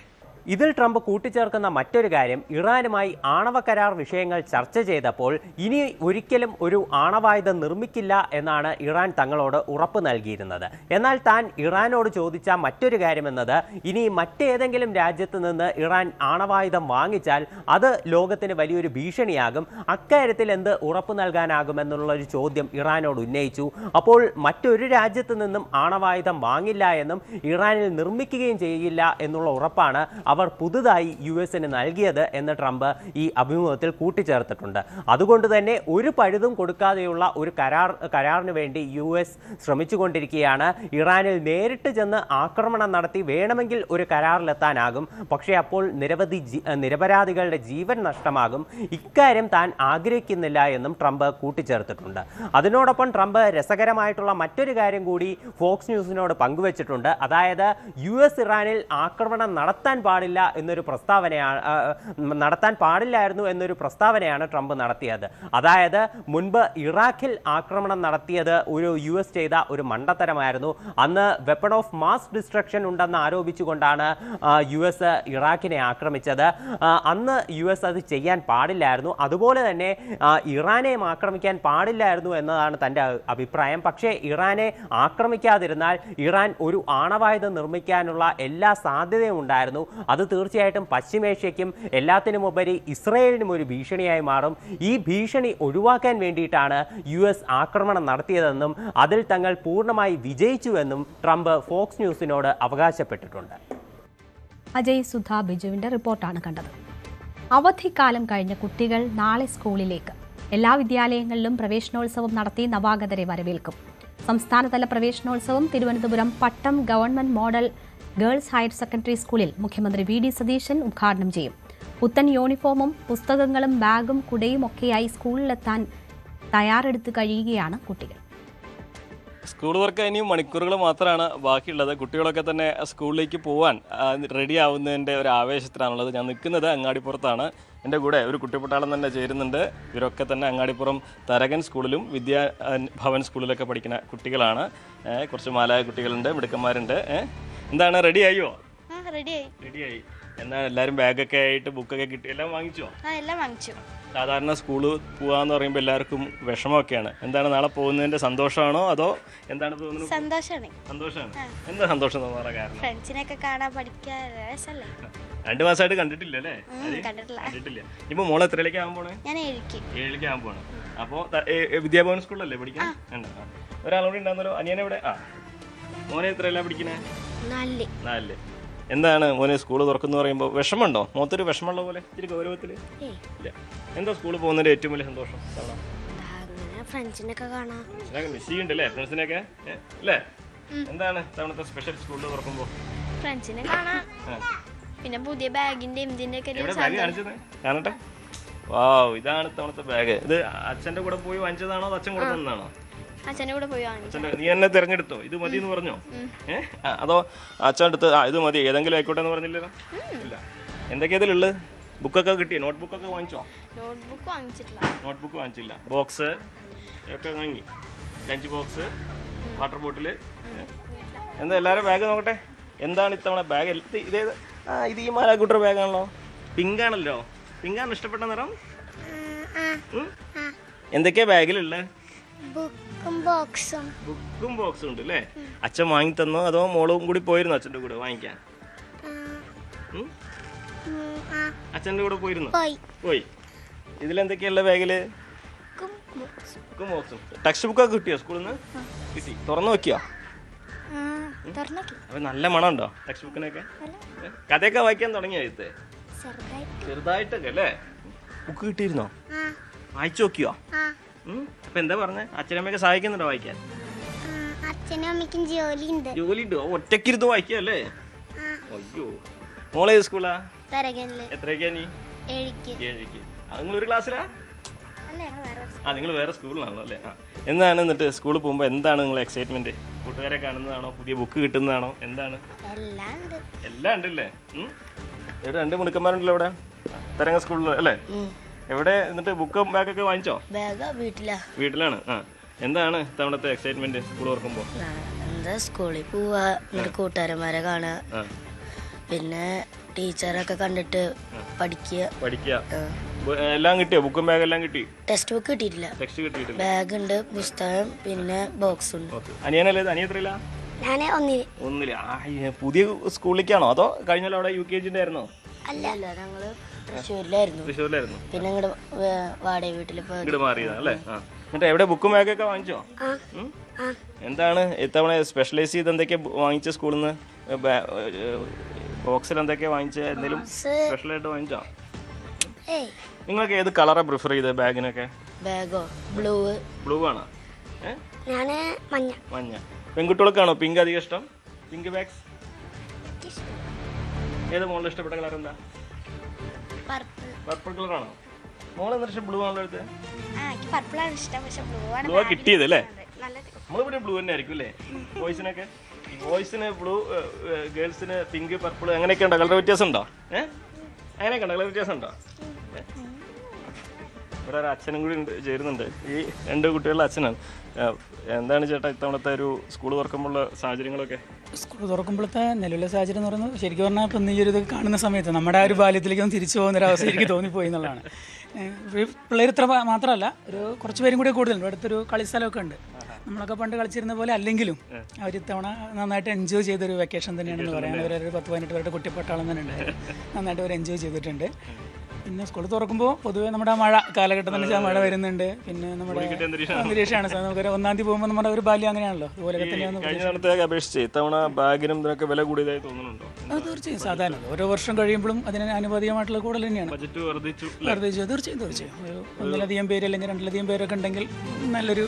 ഇതിൽ ട്രംപ് കൂട്ടിച്ചേർക്കുന്ന മറ്റൊരു കാര്യം, ഇറാനുമായി ആണവ കരാർ വിഷയങ്ങൾ ചർച്ച ചെയ്തപ്പോൾ ഇനി ഒരിക്കലും ഒരു ആണവായുധം നിർമ്മിക്കില്ല എന്നാണ് ഇറാൻ തങ്ങളോട് ഉറപ്പ് നൽകിയിരുന്നത്. എന്നാൽ താൻ ഇറാനോട് ചോദിച്ച മറ്റൊരു കാര്യമെന്നത്, ഇനി മറ്റേതെങ്കിലും രാജ്യത്ത് നിന്ന് ഇറാൻ ആണവായുധം വാങ്ങിച്ചാൽ അത് ലോകത്തിന് വലിയൊരു ഭീഷണിയാകും, അക്കാര്യത്തിൽ എന്ത് ഉറപ്പ് നൽകാനാകുമെന്നുള്ളൊരു ചോദ്യം ഇറാനോട് ഉന്നയിച്ചു. അപ്പോൾ മറ്റൊരു രാജ്യത്ത് നിന്നും ആണവായുധം വാങ്ങില്ല എന്നും ഇറാനിൽ നിർമ്മിക്കുകയും ചെയ്യില്ല എന്നുള്ള ഉറപ്പാണ് അവർ പുതുതായി യുഎസിന് നൽകിയത് എന്ന് ട്രംപ് ഈ അഭിമുഖത്തിൽ കൂട്ടിച്ചേർത്തിട്ടുണ്ട്. അതുകൊണ്ട് തന്നെ ഒരു പഴുതും കൊടുക്കാതെയുള്ള ഒരു കരാറിന് വേണ്ടി യുഎസ് ശ്രമിച്ചുകൊണ്ടിരിക്കുകയാണ്. ഇറാനിൽ നേരിട്ട് ചെന്ന് ആക്രമണം നടത്തി വേണമെങ്കിൽ ഒരു കരാറിലെത്താനാകും, പക്ഷേ അപ്പോൾ നിരപരാധികളുടെ ജീവൻ നഷ്ടമാകും. ഇക്കാര്യം താൻ ആഗ്രഹിക്കുന്നില്ല എന്നും ട്രംപ് കൂട്ടിച്ചേർത്തിട്ടുണ്ട്. അതിനോടൊപ്പം ട്രംപ് രസകരമായിട്ടുള്ള മറ്റൊരു കാര്യം കൂടി ഫോക്സ് ന്യൂസിനോട് പങ്കുവച്ചിട്ടുണ്ട്. അതായത് യുഎസ് ഇറാനിൽ ആക്രമണം നടത്താൻ പാടില്ലായിരുന്നു എന്നൊരു പ്രസ്താവനയാണ് ട്രംപ് നടത്തിയത്. അതായത് മുൻപ് ഇറാഖിൽ ആക്രമണം നടത്തിയത് ഒരു യുഎസ് ചെയ്ത ഒരു മണ്ടത്തരമായിരുന്നു. അന്ന് വെപ്പൺ ഓഫ് മാസ് ഡിസ്ട്രക്ഷൻ ഉണ്ടെന്ന് ആരോപിച്ചുകൊണ്ടാണ് യുഎസ് ഇറാഖിനെ ആക്രമിച്ചത്. അന്ന് യുഎസ് അത് ചെയ്യാൻ പാടില്ലായിരുന്നു. അതുപോലെ തന്നെ ഇറാനെയും ആക്രമിക്കാൻ പാടില്ലായിരുന്നു എന്നതാണ് തൻ്റെ അഭിപ്രായം. പക്ഷേ ഇറാനെ ആക്രമിക്കാതിരുന്നാൽ ഇറാൻ ഒരു ആണവായുധം നിർമ്മിക്കാനുള്ള എല്ലാ സാധ്യതയും ഉണ്ടായിരുന്നു. അത് തീർച്ചയായിട്ടും പശ്ചിമേഷ്യയ്ക്കും എല്ലാത്തിനുമുപരി ഇസ്രയേലിനും ഒരു ഭീഷണിയായി മാറും. ഈ ഭീഷണി ഒഴിവാക്കാൻ വേണ്ടിയിട്ടാണ് യുഎസ് ആക്രമണം നടത്തിയതെന്നും അതിൽ തങ്ങൾ പൂർണ്ണമായി വിജയിച്ചുവെന്നും ട്രംപ് ഫോക്സ് ന്യൂസിനോട് അവകാശപ്പെട്ടിട്ടുണ്ട്. അജയ് സുധ ബിജുവിന്റെ റിപ്പോർട്ടാണ് കണ്ടത്. അവധിക്കാലം കഴിഞ്ഞ കുട്ടികൾ നാളെ സ്കൂളിലേക്ക്. എല്ലാ വിദ്യാലയങ്ങളിലും പ്രവേശനോത്സവം നടത്തി നവാഗതരെ വരവേൽക്കും. സംസ്ഥാനതല പ്രവേശനോത്സവം Thiruvananthapuram Pattom government model girls higher secondary സ്കൂളിൽ മുഖ്യമന്ത്രി വി.ഡി. സതീശൻ ഉദ്ഘാടനം ചെയ്യും. പുത്തൻ യൂണിഫോമും പുസ്തകങ്ങളും ബാഗും കുടയും ഒക്കെയായി സ്കൂളിലെത്താൻ തയ്യാറെടുത്ത് കഴിയുകയാണ് കുട്ടികൾ. സ്കൂൾ വർക്ക് ഇനിയും മണിക്കൂറുകൾ മാത്രമാണ് ബാക്കിയുള്ളത്. കുട്ടികളൊക്കെ തന്നെ സ്കൂളിലേക്ക് പോകാൻ റെഡി ആവുന്നതിൻ്റെ ഒരു ആവേശത്തിലാണുള്ളത്. ഞാൻ നിൽക്കുന്നത് അങ്ങാടിപ്പുറത്താണ്. എൻ്റെ കൂടെ ഒരു കുട്ടിപ്പട്ടാളം തന്നെ ചേരുന്നുണ്ട്. ഇവരൊക്കെ തന്നെ അങ്ങാടിപ്പുറം തരകൻ സ്കൂളിലും വിദ്യാഭവൻ സ്കൂളിലൊക്കെ പഠിക്കുന്ന കുട്ടികളാണ്. കുറച്ച് മാലായ കുട്ടികളുണ്ട്, മിടുക്കന്മാരുണ്ട്. എന്താണ്, റെഡിയായോ? റെഡിയായി. എന്നാൽ എല്ലാവരും ബാഗൊക്കെ ആയിട്ട് ബുക്കൊക്കെ കിട്ടി, എല്ലാം വാങ്ങിച്ചോ? എല്ലാം വാങ്ങിച്ചു. സാധാരണ സ്കൂള് പോകാന്ന് പറയുമ്പോൾ എല്ലാവർക്കും വിഷമമൊക്കെയാണ്. എന്താണ്, നാളെ പോകുന്നതിന്റെ സന്തോഷമാണോ അതോ എന്താണ് തോന്നുന്നത്? സന്തോഷമാണ്. എന്താ സന്തോഷം തോന്നാറ കാരണം? ഫ്രണ്ട്സിനെയൊക്കെ കാണാൻ പഠിക്കാൻ രസമല്ലേ. 2 മാസമായിട്ട് കണ്ടിട്ടില്ലല്ലേ? കണ്ടിട്ടില്ല. ഇപ്പൊ മോളെ എത്രയിലേക്ക് ആകാൻ പോണേ? ഞാൻ 7ലേക്ക് ആകാൻ പോണേ. അപ്പോ വിദ്യാഭവൻ സ്കൂളിലല്ലേ പഠിക്കാൻ? ഒരാളോട് ഉണ്ടാകുന്നല്ലോ. അനിയനെ ഇവിടെ? മോനെ എത്രയല്ല പഠിക്കണേ? 4. എന്താണ് മോനെ സ്കൂൾ തുറക്കുന്നു പറയുമ്പോൾ വിഷമമുണ്ടോ? മുഖത്തൊരു വിഷമമുള്ള പോലെ, ഇത്തിരി ഗൗരവത്തിൽ ഇല്ല. എന്താ സ്കൂളിൽ പോകുന്നതിന്റെ ഏറ്റവും വലിയ സന്തോഷം? ഫ്രണ്ട്സിനൊക്കെ കാണാം. മിസ് ചെയ്യുന്നുണ്ടല്ലേ ഫ്രണ്ട്സിനൊക്കെ അല്ലേ? എന്താണ് തവണത്തെ സ്പെഷ്യൽ സ്കൂളിൽ തുറക്കുമ്പോൾ? ഫ്രണ്ട്സിനെ കാണാം, പിന്നെ പുതിയ ബാഗിന്റെ കാണട്ടെ. വാവ്, ഇതാണ് തവണത്തെ ബാഗ്. ഇത് അച്ഛന്റെ കൂടെ പോയി വാങ്ങിച്ചതാണോ അതോ അച്ഛൻ കൂടെ തന്നതാണോ? അച്ഛൻ്റെ കൂടെ പോയി വാങ്ങിച്ചു. നീ എന്നെ തിരഞ്ഞെടുത്തോ? ഇത് മതി എന്ന് പറഞ്ഞോ? അതോ അച്ഛൻ എടുത്ത് ഇത് മതി ഏതെങ്കിലും ആയിക്കോട്ടെ എന്ന് പറഞ്ഞില്ലല്ലോ? ഇല്ല. എന്തൊക്കെയാ ഇതിലുള്ളത്? ബുക്കൊക്കെ കിട്ടിയോ? നോട്ട്ബുക്കൊക്കെ വാങ്ങിച്ചോ? നോട്ട്ബുക്ക് വാങ്ങിച്ചില്ല. ബോക്സ് ഒക്കെ വാങ്ങി, ലഞ്ച് ബോക്സ്, വാട്ടർ ബോട്ടില്. എന്താ എല്ലാവരും ബാഗ് നോക്കട്ടെ. എന്താണ് ഇത്തവണ ബാഗ്? ഇതേത്? ഇത് ഈ മാലാക്കുട്ടർ ബാഗാണല്ലോ. പിങ്കാണല്ലോ. പിങ്കാണ് ഇഷ്ടപ്പെട്ട നിറം. എന്തൊക്കെയാ ബാഗിലുള്ളത്? ബുക്കും ബോക്സും ഉണ്ട് അല്ലേ? അച്ഛൻ വാങ്ങി തന്നോ അതോ മോളും കൂടി പോയിരുന്നോ അച്ഛൻ്റെ കൂടെ വാങ്ങിക്കാൻ? അച്ഛൻ്റെ കൂടെ പോയിരുന്നോ? പോയി. ഇതിലെന്തൊക്കെയുള്ള ബാഗില്? ബുക്കും ബോക്സും. ടെക്സ്റ്റ് ബുക്കൊക്കെ കിട്ടിയോ സ്കൂളിൽ നിന്ന്? കിട്ടി. തുറന്നു നോക്കിയോ? അപ്പൊ നല്ല മണം ഉണ്ടോ ടെക്സ്റ്റ് ബുക്കിനൊക്കെ? കഥയൊക്കെ വായിക്കാൻ തുടങ്ങിയോ? ഇത് ചെറുതായിട്ടൊക്കെ അല്ലേ? ബുക്ക് കിട്ടിയിരുന്നോ? വായിച്ചു നോക്കിയോ? അപ്പൊ എന്താ പറഞ്ഞേ? അച്ഛനമ്മയൊക്കെ സഹായിക്കുന്നുണ്ടോ വായിക്കാൻ? അച്ഛനും അമ്മയ്ക്കും ജോലിയുണ്ട്. ഒറ്റക്കിരുന്ന് വായിക്കല്ലേ? അയ്യോ. മോളെ ഏത് സ്കൂളാ? എത്രയൊക്കെയാ നീ? 7ക്ക്. നിങ്ങളൊരു ക്ലാസ്സിലാ? നിങ്ങൾ വേറെ സ്കൂളിലാണല്ലോ അല്ലേ? എന്താണ് എന്നിട്ട് സ്കൂളിൽ പോകുമ്പോൾ എന്താണ് നിങ്ങൾ എക്സൈറ്റ്മെന്റ്? കൂട്ടുകാരെ കാണുന്നതാണോ? പുതിയ ബുക്ക് കിട്ടുന്നതാണോ? എന്താണ്? എല്ലാം ഉണ്ടല്ലേ? ഇവിടെ 2 മിടുക്കന്മാരുണ്ടല്ലോ ഇവിടെ തരംഗ സ്കൂളിൽ അല്ലേ? എവിടെ എന്നിട്ട് ബുക്കും ബാഗൊക്കെ വാങ്ങിച്ചോ? വീട്ടിലാണ്. എന്താണ് ഇത്തവണത്തെ എക്സൈറ്റ്മെന്റ് സ്കൂൾ തുറക്കുമ്പോൾ? എന്താ സ്കൂളിൽ പോവാ, എന്നിട്ട് കൂട്ടുകാരന്മാരെ കാണുക, പിന്നെ ടീച്ചറൊക്കെ കണ്ടിട്ട് പഠിക്കുക. എല്ലാം കിട്ടിയോ? ബുക്കും ബാഗ് എല്ലാം കിട്ടി? ടെക്സ്റ്റ് ബുക്ക് കിട്ടിയിട്ടില്ല. ടെക്സ്റ്റ് കിട്ടിയിട്ടില്ല. ബാഗ് ഉണ്ട്, പുസ്തകം, പിന്നെ ബോക്സ് ഉണ്ട്. അനിയനല്ലേ? അനിയത്രയില്ല? ഞാൻ ഒന്നില്ല. പുതിയ സ്കൂളിലേക്കാണോ അതോ കഴിഞ്ഞ അവിടെ UKG ആയിരുന്നോ? അല്ല, ഞങ്ങള് തൃശ്ശൂരിലായിരുന്നു. പിന്നെ ഇങ്ങോട്ട് വാടക വീട്ടിൽ ഇങ്ങോട്ട് മാറിയതാ അല്ലേ? എന്നിട്ട് എവിടെ ബുക്കും ബാഗൊക്കെ വാങ്ങിച്ചോ? എന്താണ് ഇത്തവണ സ്പെഷ്യലൈസ് ചെയ്ത് എന്തൊക്കെയാ വാങ്ങിച്ച സ്കൂളിൽ നിന്ന്? ബോക്സിൽ എന്തൊക്കെയാ വാങ്ങിച്ച? എന്തെങ്കിലും സ്പെഷ്യലായിട്ട് വാങ്ങിച്ചോ? നിങ്ങൾക്ക് ഏത് കളറാ പ്രിഫർ ചെയ്ത് ബാഗിനൊക്കെ? ബാഗോ? ബ്ലൂ ആണോ? മഞ്ഞ. പെൺകുട്ടികൾക്കാണോ പിങ്ക് അധികം ഇഷ്ടം? Pink bags? ഏത് മോളുടെ ഇഷ്ടപ്പെട്ട കളർ എന്താ? പർപ്പിൾ കളറാണോ? മോളെ എന്നിട്ട് ബ്ലൂ ആണല്ലോ എടുത്തത്? ബ്ലൂ കിട്ടിയത് അല്ലേ? നമ്മളിവിടെ ബ്ലൂ തന്നെ ആയിരിക്കും അല്ലേ? ബോയ്സിനൊക്കെ? ബോയ്സിന് ബ്ലൂ, ഗേൾസിന് പിങ്ക്, പർപ്പിൾ അങ്ങനെയൊക്കെ ഉണ്ടോ? കളർ വ്യത്യാസം ഉണ്ടോ? അങ്ങനെയൊക്കെ ഉണ്ടോ? കളർ വ്യത്യാസം ഉണ്ടോ? ഇവിടെ ഒരു അച്ഛനും കൂടി ചേരുന്നുണ്ട്. ഈ 2 കുട്ടികളുടെ അച്ഛനാണ്. എന്താണ് ചേട്ടാ ഇത്തവണത്തെ ഒരു സ്കൂൾ തുറക്കുമ്പോഴുള്ള സാഹചര്യങ്ങളൊക്കെ? സ്കൂൾ തുറക്കുമ്പോഴത്തെ നിലവിലെ സാഹചര്യം എന്ന് പറയുന്നത് ശരിക്കും പറഞ്ഞാൽ ഇപ്പം ഈ ഒരു ഇത് കാണുന്ന സമയത്ത് നമ്മുടെ ആ ഒരു ബാല്യത്തിലേക്കൊന്നും തിരിച്ചു പോകുന്നൊരവസ്ഥ എനിക്ക് തോന്നിപ്പോയി എന്നുള്ളതാണ്. പിള്ളേർ ഇത്ര മാത്രമല്ല, ഒരു കുറച്ച് പേരും കൂടി കൂടുതലുണ്ട്. അടുത്തൊരു കളിസ്ഥലമൊക്കെ ഉണ്ട്. നമ്മളൊക്കെ പണ്ട് കളിച്ചിരുന്ന പോലെ അല്ലെങ്കിലും അവർ ഇത്തവണ നന്നായിട്ട് എൻജോയ് ചെയ്തൊരു വെക്കേഷൻ തന്നെയാണെന്ന് പറയാം. അവരൊരു 10-18 പേരുടെ കുട്ടിപ്പട്ടാളം തന്നെ ഉണ്ടായിരുന്നു. നന്നായിട്ട് അവർ എൻജോയ് ചെയ്തിട്ടുണ്ട്. പിന്നെ സ്കൂൾ തുറക്കുമ്പോൾ പൊതുവേ നമ്മുടെ മഴ കാലഘട്ടം തന്നെ മഴ വരുന്നുണ്ട്. പിന്നെ നമ്മുടെ അന്തരീക്ഷമാണ്. നമുക്ക് 1-ാം തീയതി പോകുമ്പോൾ നമ്മുടെ ഒരു ബാല്യം അങ്ങനെയാണല്ലോ. അതുപോലെ തന്നെയാണ് അപേക്ഷിച്ച് ഇത്തവണ ബാഗിനും ഇതിനൊക്കെ വില കൂടിയതായി തോന്നുന്നുണ്ടോ? തീർച്ചയായും സാധാരണ ഓരോ വർഷം കഴിയുമ്പോഴും അതിന് അനുപാതികമായിട്ടുള്ള കൂടുതൽ തന്നെയാണ്. ബജറ്റ് വർദ്ധിച്ചു. തീർച്ചയായും. 1-ലധികം പേര് അല്ലെങ്കിൽ 2-ലധികം പേരൊക്കെ ഉണ്ടെങ്കിൽ നല്ലൊരു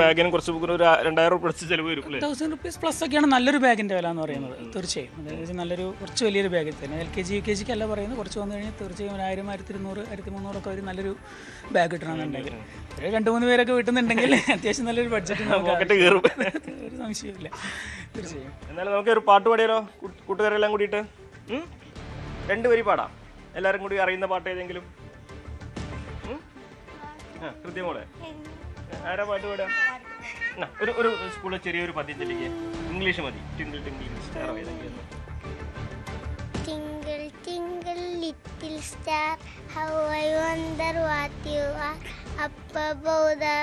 ബാഗിന് കുറച്ച് 2000 രൂപ ചെലവ് വരും. 1000 rupees പ്ലസ് ഒക്കെയാണ് നല്ലൊരു ബാഗിന്റെ വില എന്ന് പറയുന്നത്. തീർച്ചയായും അതായത് നല്ലൊരു കുറച്ച് വലിയൊരു ബാഗിൽ തന്നെ LKG UKG അല്ല പറയുന്നത്. കുറച്ച് വന്നു കഴിഞ്ഞാൽ തീർച്ചയായും 1000, 1200, 1300 ഒക്കെ ഒരു നല്ലൊരു ബാഗ് കിട്ടണമെന്നുണ്ടെങ്കിൽ 2-3 പേരൊക്കെ കിട്ടുന്നുണ്ടെങ്കിൽ അത്യാവശ്യം നല്ലൊരു ബഡ്ജറ്റ് ഒരു സംശയമില്ല. തീർച്ചയായും. എന്നാലും നമുക്ക് ഒരു പാട്ട് പാടിയാലോ കൂട്ടുകാരെല്ലാം കൂടിയിട്ട്? 2 വരി പാടാം. എല്ലാവരും കൂടി അറിയുന്ന പാട്ട് ഏതെങ്കിലും? കൃത്യമോളെ ആരാ പാട്ട് പാടാ? ഒരു സ്കൂളിൽ ചെറിയൊരു പദ്യം ചൊല്ലിക്ക്. ഇംഗ്ലീഷ് മതി. ടിങ്കിൾ ടിങ്കിൾ സ്റ്റാർ ഏതെങ്കിലും. Twinkle, twinkle, little star, how I wonder what you are. Up above the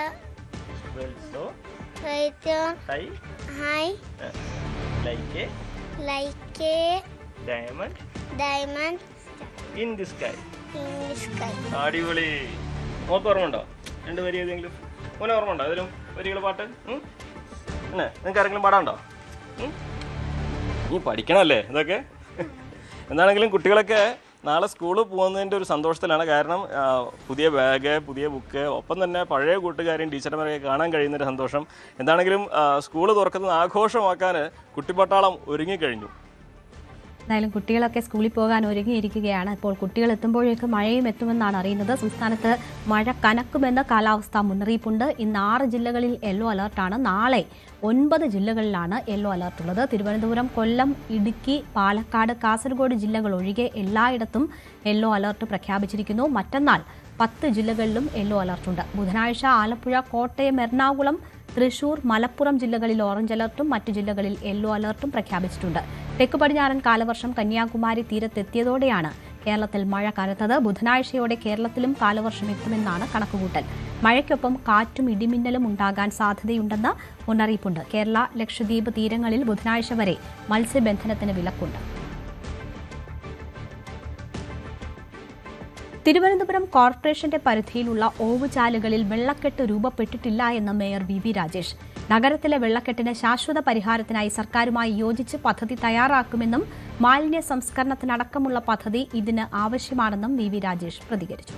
world so bright high, like a diamond in the sky. അടിപൊളി. മോൾക്ക് ഓർമ്മയുണ്ടോ? 2 വരി ഏതെങ്കിലും? മോനെ ഓർമ്മയുണ്ടോ ഏതെങ്കിലും വരികൾ പാട്ട്? നിങ്ങൾക്ക് ആരെങ്കിലും പാടാനുണ്ടോ? നീ പഠിക്കണമല്ലേ ഇതൊക്കെ? എന്താണെങ്കിലും കുട്ടികളൊക്കെ നാളെ സ്കൂളിൽ പോകുന്നതിൻ്റെ ഒരു സന്തോഷത്തിലാണ്. കാരണം പുതിയ ബാഗ്, പുതിയ ബുക്ക്, ഒപ്പം തന്നെ പഴയ കൂട്ടുകാരെയും ടീച്ചർമാരെയൊക്കെ കാണാൻ കഴിയുന്നൊരു സന്തോഷം. എന്താണെങ്കിലും സ്കൂൾ തുറക്കുന്നത് ആഘോഷമാക്കാൻ കുട്ടിപ്പട്ടാളം ഒരുങ്ങിക്കഴിഞ്ഞു. എന്തായാലും കുട്ടികളൊക്കെ സ്കൂളിൽ പോകാൻ ഒരുങ്ങിയിരിക്കുകയാണ്. ഇപ്പോൾ കുട്ടികൾ എത്തുമ്പോഴേക്ക് മഴയും എത്തുമെന്നാണ് അറിയുന്നത്. സംസ്ഥാനത്ത് മഴ കനക്കുമെന്ന് കാലാവസ്ഥാ മുന്നറിയിപ്പുണ്ട്. ഇന്ന് 6 ജില്ലകളിൽ യെല്ലോ അലർട്ടാണ്. നാളെ 9 ജില്ലകളിലാണ് യെല്ലോ അലർട്ടുള്ളത്. തിരുവനന്തപുരം, കൊല്ലം, ഇടുക്കി, പാലക്കാട്, കാസർഗോഡ് ജില്ലകൾ ഒഴികെ എല്ലായിടത്തും യെല്ലോ അലർട്ട് പ്രഖ്യാപിച്ചിരിക്കുന്നു. മറ്റന്നാൾ 10 ജില്ലകളിലും യെല്ലോ അലർട്ടുണ്ട്. ബുധനാഴ്ച ആലപ്പുഴ, കോട്ടയം, എറണാകുളം, തൃശൂർ, മലപ്പുറം ജില്ലകളിൽ ഓറഞ്ച് അലർട്ടും മറ്റു ജില്ലകളിൽ യെല്ലോ അലർട്ടും പ്രഖ്യാപിച്ചിട്ടുണ്ട്. തെക്ക് പടിഞ്ഞാറൻ കാലവർഷം കന്യാകുമാരി തീരത്തെത്തിയതോടെയാണ് കേരളത്തിൽ മഴ കനത്തത്. ബുധനാഴ്ചയോടെ കേരളത്തിലും കാലവർഷം എത്തുമെന്നാണ് കണക്കുകൂട്ടൽ. മഴയ്ക്കൊപ്പം കാറ്റും ഇടിമിന്നലും ഉണ്ടാകാൻ സാധ്യതയുണ്ടെന്ന് മുന്നറിയിപ്പുണ്ട്. കേരള, ലക്ഷദ്വീപ് തീരങ്ങളിൽ ബുധനാഴ്ച വരെ മത്സ്യബന്ധനത്തിന് വിലക്കുണ്ട്. തിരുവനന്തപുരം കോർപ്പറേഷന്റെ പരിധിയിലുള്ള ഓവുചാലുകളിൽ വെള്ളക്കെട്ട് രൂപപ്പെട്ടിട്ടില്ല എന്ന് മേയർ വി രാജേഷ്. നഗരത്തിലെ വെള്ളക്കെട്ടിന് ശാശ്വത പരിഹാരത്തിനായി സർക്കാരുമായി യോജിച്ച് പദ്ധതി തയ്യാറാക്കുമെന്നും മാലിന്യ സംസ്കരണത്തിനടക്കമുള്ള പദ്ധതി ഇതിന് ആവശ്യമാണെന്നും വി രാജേഷ് പ്രതികരിച്ചു.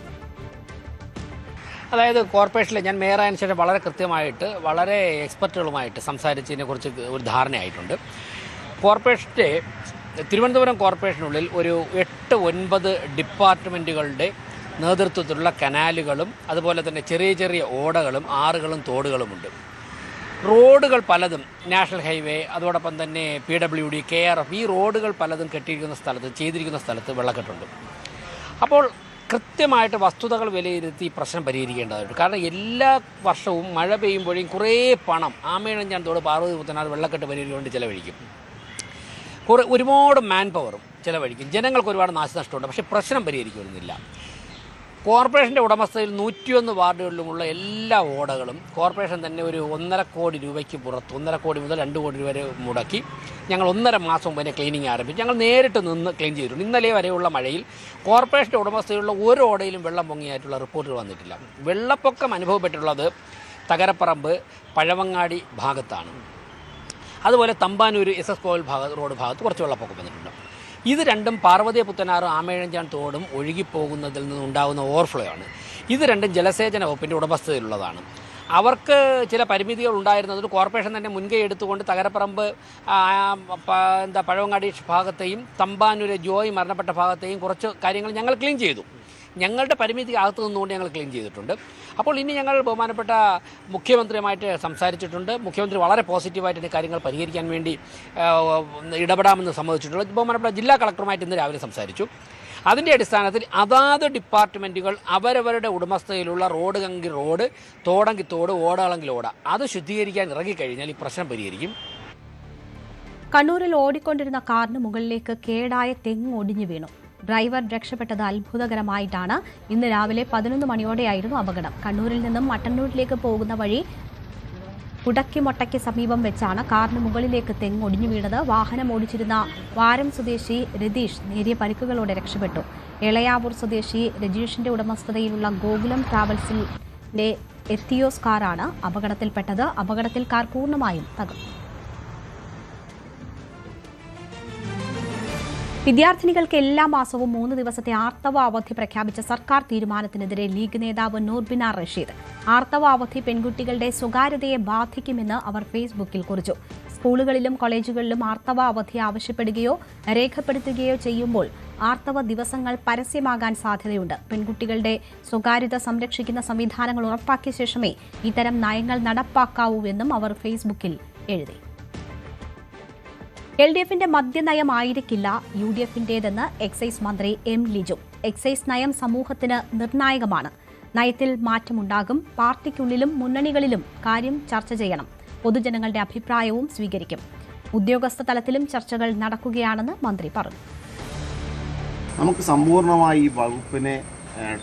അതായത് കോർപ്പറേഷനിൽ ഞാൻ മേയറായതിനു ശേഷം വളരെ കൃത്യമായിട്ട് വളരെ എക്സ്പെർട്ടുകളുമായിട്ട് സംസാരിച്ചതിനെക്കുറിച്ച് ഒരു ധാരണയായിട്ടുണ്ട്. കോർപ്പറേഷൻ്റെ തിരുവനന്തപുരം കോർപ്പറേഷനുള്ളിൽ ഒരു 8-9 ഡിപ്പാർട്ട്മെൻറ്റുകളുടെ നേതൃത്വത്തിലുള്ള കനാലുകളും അതുപോലെ തന്നെ ചെറിയ ചെറിയ ഓടകളും ആറുകളും തോടുകളുമുണ്ട്. റോഡുകൾ പലതും നാഷണൽ ഹൈവേ അതോടൊപ്പം തന്നെ PWD, KRF ഈ റോഡുകൾ പലതും ചെയ്തിരിക്കുന്ന സ്ഥലത്ത് വെള്ളക്കെട്ടുണ്ട്. അപ്പോൾ കൃത്യമായിട്ട് വസ്തുതകൾ വിലയിരുത്തി പ്രശ്നം പരിഹരിക്കേണ്ടതായിട്ട്. കാരണം എല്ലാ വർഷവും മഴ പെയ്യുമ്പോഴും കുറേ പണം ആമയിഴഞ്ചാൻ തോട് പാർവതി പുത്തനാർ വെള്ളക്കെട്ട് പരിഹരിക്കാൻ വേണ്ടി ചിലവഴിക്കും. ഒരുപാട് മാൻ പവറും ചിലവഴിക്കും. ജനങ്ങൾക്ക് ഒരുപാട് നാശനഷ്ടമുണ്ട്. പക്ഷേ പ്രശ്നം പരിഹരിക്കുന്നില്ല. കോർപ്പറേഷൻ്റെ ഉടമസ്ഥയിൽ 101 വാർഡുകളിലുമുള്ള എല്ലാ ഓടകളും കോർപ്പറേഷൻ തന്നെ ഒരു 1.5 കോടി രൂപയ്ക്ക് പുറത്ത് 1.5 കോടി മുതൽ 2 കോടി രൂപ വരെ മുടക്കി ഞങ്ങൾ 1.5 മാസം മുമ്പ് തന്നെ ക്ലീനിങ് ആരംഭിച്ചു. ഞങ്ങൾ നേരിട്ട് നിന്ന് ക്ലീൻ ചെയ്തിട്ടുണ്ട്. ഇന്നലെ വരെയുള്ള മഴയിൽ കോർപ്പറേഷൻ്റെ ഉടമസ്ഥയിലുള്ള ഒരു ഓടയിലും വെള്ളം പൊങ്ങിയായിട്ടുള്ള റിപ്പോർട്ടുകൾ വന്നിട്ടില്ല. വെള്ളപ്പൊക്കം അനുഭവപ്പെട്ടിട്ടുള്ളത് തകരപ്പറമ്പ് പഴവങ്ങാടി ഭാഗത്താണ്. അതുപോലെ തമ്പാനൂർ SS കോവിൽ റോഡ് ഭാഗത്ത് കുറച്ച് വെള്ളപ്പൊക്കം വന്നിട്ടുണ്ട്. ഇത് രണ്ടും പാർവതി പുത്തനാറും ആമയിഴഞ്ചാൻ തോടും ഒഴുകിപ്പോകുന്നതിൽ നിന്നുണ്ടാകുന്ന ഓവർഫ്ലോ ആണ്. ഇത് രണ്ടും ജലസേചന വകുപ്പിൻ്റെ ഉടമസ്ഥതയിലുള്ളതാണ്. അവർക്ക് ചില പരിമിതികൾ ഉണ്ടായിരുന്നത് കോർപ്പറേഷൻ തന്നെ മുൻകൈ എടുത്തുകൊണ്ട് തകരപ്പറമ്പ് പഴവങ്ങാടി ഭാഗത്തെയും തമ്പാനൂര് ജോയ് മരണപ്പെട്ട ഭാഗത്തെയും കുറച്ച് കാര്യങ്ങൾ ഞങ്ങൾ ക്ലീൻ ചെയ്തു. ഞങ്ങളുടെ പരിമിതി അകത്തു നിന്നുകൊണ്ട് ഞങ്ങൾ ക്ലീൻ ചെയ്തിട്ടുണ്ട്. അപ്പോൾ ഇനി ഞങ്ങൾ ബഹുമാനപ്പെട്ട മുഖ്യമന്ത്രിയുമായിട്ട് സംസാരിച്ചിട്ടുണ്ട്. മുഖ്യമന്ത്രി വളരെ പോസിറ്റീവായിട്ട് കാര്യങ്ങൾ പരിഹരിക്കാൻ വേണ്ടി ഇടപെടാമെന്ന് സമ്മതിച്ചിട്ടുള്ളത്. ബഹുമാനപ്പെട്ട ജില്ലാ കളക്ടറുമായിട്ട് ഇന്ന് രാവിലെ സംസാരിച്ചു. അതിൻ്റെ അടിസ്ഥാനത്തിൽ അതാത് ഡിപ്പാർട്ട്മെൻറ്റുകൾ അവരവരുടെ ഉടമസ്ഥയിലുള്ള റോഡ് റോഡ്, തോടെങ്കിൽ തോട്, ഓടകളെങ്കിൽ ഓട അത് ശുദ്ധീകരിക്കാൻ ഇറങ്ങിക്കഴിഞ്ഞാൽ ഈ പ്രശ്നം പരിഹരിക്കും. കണ്ണൂരിൽ ഓടിക്കൊണ്ടിരുന്ന കാറിന് മുകളിലേക്ക് കേടായ തെങ്ങ് ഒടിഞ്ഞു വീണു. ഡ്രൈവർ രക്ഷപ്പെട്ടത് അത്ഭുതകരമായിട്ടാണ്. ഇന്ന് രാവിലെ 11 മണിയോടെയായിരുന്നു അപകടം. കണ്ണൂരിൽ നിന്നും മട്ടന്നൂരിലേക്ക് പോകുന്ന വഴി കുടക്കിമൊട്ടയ്ക്ക് സമീപം വെച്ചാണ് കാറിന് മുകളിലേക്ക് തെങ്ങ് ഒടിഞ്ഞു വീണത്. വാഹനം ഓടിച്ചിരുന്ന വാരം സ്വദേശി രതീഷ് നേരിയ പരിക്കുകളോടെ രക്ഷപ്പെട്ടു. എളയാവൂർ സ്വദേശി രജീഷിന്റെ ഉടമസ്ഥതയിലുള്ള ഗോകുലം ട്രാവൽസിന്റെ എത്തിയോസ് കാറാണ് അപകടത്തിൽപ്പെട്ടത്. അപകടത്തിൽ കാർ പൂർണ്ണമായും തകർന്നു. വിദ്യാർത്ഥിനികൾക്ക് എല്ലാ മാസവും 3 ദിവസത്തെ ആർത്തവ അവധി പ്രഖ്യാപിച്ച സർക്കാർ തീരുമാനത്തിനെതിരെ ലീഗ് നേതാവ് നൂർബിന റഷീദ്. ആർത്തവ അവധി പെൺകുട്ടികളുടെ സ്വകാര്യതയെ ബാധിക്കുമെന്ന് അവർ ഫേസ്ബുക്കിൽ കുറിച്ചു. സ്കൂളുകളിലും കോളേജുകളിലും ആർത്തവ അവധി ആവശ്യപ്പെടുകയോ രേഖപ്പെടുത്തുകയോ ചെയ്യുമ്പോൾ ആർത്തവ ദിവസങ്ങൾ പരസ്യമാകാൻ സാധ്യതയുണ്ട്. പെൺകുട്ടികളുടെ സ്വകാര്യത സംരക്ഷിക്കുന്ന സംവിധാനങ്ങൾ ഉറപ്പാക്കിയ ശേഷമേ ഇത്തരം നയങ്ങൾ നടപ്പാക്കാവൂവെന്നും അവർ ഫേസ്ബുക്കിൽ എഴുതി. LDFന്റെ മദ്യനയമായിരിക്കില്ല UDFന്റേതെന്ന് എക്സൈസ് മന്ത്രി M. ലിജു. എക്സൈസ് നയം സമൂഹത്തിന് നിർണായകമാണ്. നയത്തിൽ മാറ്റമുണ്ടാകും. പാർട്ടിക്കുള്ളിലും മുന്നണികളിലും കാര്യം ചർച്ച ചെയ്യണം. പൊതുജനങ്ങളുടെ അഭിപ്രായവും സ്വീകരിക്കും. ഉദ്യോഗസ്ഥ തലത്തിലും ചർച്ചകൾ നടക്കുകയാണെന്ന് മന്ത്രി പറഞ്ഞു. നമുക്ക് സമ്പൂർണ്ണമായി ഈ വകുപ്പിനെ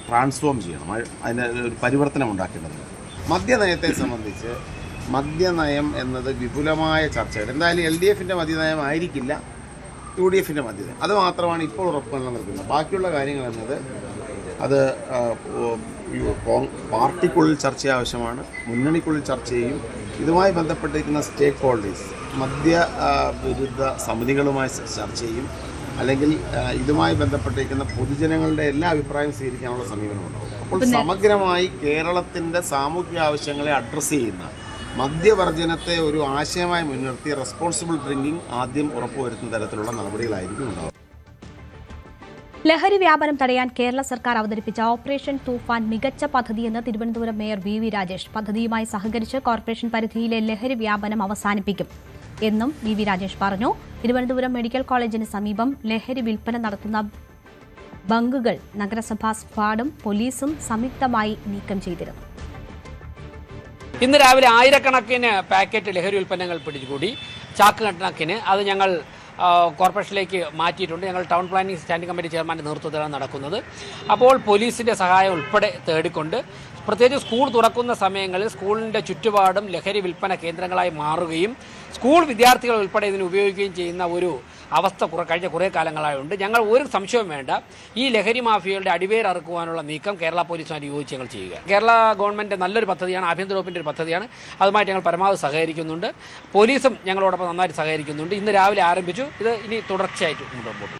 ട്രാൻസ്ഫോം ചെയ്യണം. അതിന് ഒരു പരിവർത്തനം ഉണ്ടാക്കേണ്ടതുണ്ട്. മദ്യനയത്തെ സംബന്ധിച്ച് മദ്യനയം എന്നത് വിപുലമായ ചർച്ചകൾ. എന്തായാലും LDFന്റെ മദ്യനയം ആയിരിക്കില്ല UDFന്റെ മദ്യനയം. അത് മാത്രമാണ് ഇപ്പോൾ ഉറപ്പുവരുത്താൻ നിൽക്കുന്നത്. ബാക്കിയുള്ള കാര്യങ്ങൾ എന്നത് അത് പാർട്ടിക്കുള്ളിൽ ചർച്ച ആവശ്യമാണ്. മുന്നണിക്കുള്ളിൽ ചർച്ച ചെയ്യും. ഇതുമായി ബന്ധപ്പെട്ടിരിക്കുന്ന സ്റ്റേക്ക് ഹോൾഡേഴ്സ് മദ്യ വിരുദ്ധ സമിതികളുമായി ചർച്ച ചെയ്യും. അല്ലെങ്കിൽ ഇതുമായി ബന്ധപ്പെട്ടിരിക്കുന്ന പൊതുജനങ്ങളുടെ എല്ലാ അഭിപ്രായവും സ്വീകരിക്കാനുള്ള സമീപനമുണ്ടാകും. അപ്പോൾ സമഗ്രമായി കേരളത്തിൻ്റെ സാമൂഹിക ആവശ്യങ്ങളെ അഡ്രസ്സ് ചെയ്യുന്ന മദ്യവർജനത്തെ ഒരു ആശയമായി മുൻനിർത്തി റെസ്പോൺസിബിൾ ഡ്രിങ്കിങ് ആദ്യം ഉറപ്പുവരുത്തുന്ന തരത്തിലുള്ള നടപടികളായിരിക്കും ഉണ്ടാവുക. ലഹരി വ്യാപനം തടയാൻ കേരള സർക്കാർ അവതരിപ്പിച്ച ഓപ്പറേഷൻ തൂഫാൻ മികച്ച പദ്ധതിയെന്ന് തിരുവനന്തപുരം മേയർ VV രാജേഷ്. പദ്ധതിയുമായി സഹകരിച്ച് കോർപ്പറേഷൻ പരിധിയിലെ ലഹരി വ്യാപനം അവസാനിപ്പിക്കും എന്നും VV രാജേഷ് പറഞ്ഞു. തിരുവനന്തപുരം മെഡിക്കൽ കോളേജിന് സമീപം ലഹരി വിൽപ്പന നടത്തുന്ന ബങ്കുകൾ നഗരസഭാ സ്ക്വാഡും പോലീസും സംയുക്തമായി നീക്കം ചെയ്തിരുന്നു. ഇന്ന് രാവിലെ ആയിരക്കണക്കിന് പാക്കറ്റ് ലഹരി ഉൽപ്പന്നങ്ങൾ പിടികൂടി. ചാക്ക് കണക്കിന് അത് ഞങ്ങൾ കോർപ്പറേഷനിലേക്ക് മാറ്റിയിട്ടുണ്ട്. ഞങ്ങൾ ടൗൺ പ്ലാനിംഗ് സ്റ്റാൻഡിംഗ് കമ്മിറ്റി ചെയർമാൻ്റെ നേതൃത്വത്തിലാണ് നടക്കുന്നത്. അപ്പോൾ പോലീസിൻ്റെ സഹായം ഉൾപ്പെടെ തേടിക്കൊണ്ട് പ്രത്യേകിച്ച് സ്കൂൾ തുറക്കുന്ന സമയങ്ങളിൽ സ്കൂളിൻ്റെ ചുറ്റുപാടും ലഹരി വിൽപ്പന കേന്ദ്രങ്ങളായി മാറുകയും സ്കൂൾ വിദ്യാർത്ഥികൾ ഉൾപ്പെടെ ഇതിന് ഉപയോഗിക്കുകയും ചെയ്യുന്ന ഒരു അവസ്ഥ കഴിഞ്ഞ കുറേ കാലങ്ങളായുണ്ട്. ഞങ്ങൾ ഒരു സംശയവും വേണ്ട, ഈ ലഹരി മാഫിയകളുടെ അടിവേരറുക്കുവാനുള്ള നീക്കം കേരള പോലീസുമായിട്ട് യോജിച്ച് ഞങ്ങൾ ചെയ്യുക. കേരള ഗവൺമെൻറ് നല്ലൊരു പദ്ധതിയാണ്, ആഭ്യന്തര വകുപ്പിൻ്റെ ഒരു പദ്ധതിയാണ്. അതുമായിട്ട് ഞങ്ങൾ പരമാവധി സഹകരിക്കുന്നുണ്ട്. പോലീസും ഞങ്ങളോടൊപ്പം നന്നായിട്ട് സഹകരിക്കുന്നുണ്ട്. ഇന്ന് രാവിലെ ആരംഭിച്ചു. ഇത് ഇനി തുടർച്ചയായിട്ട് മുന്നോട്ട്.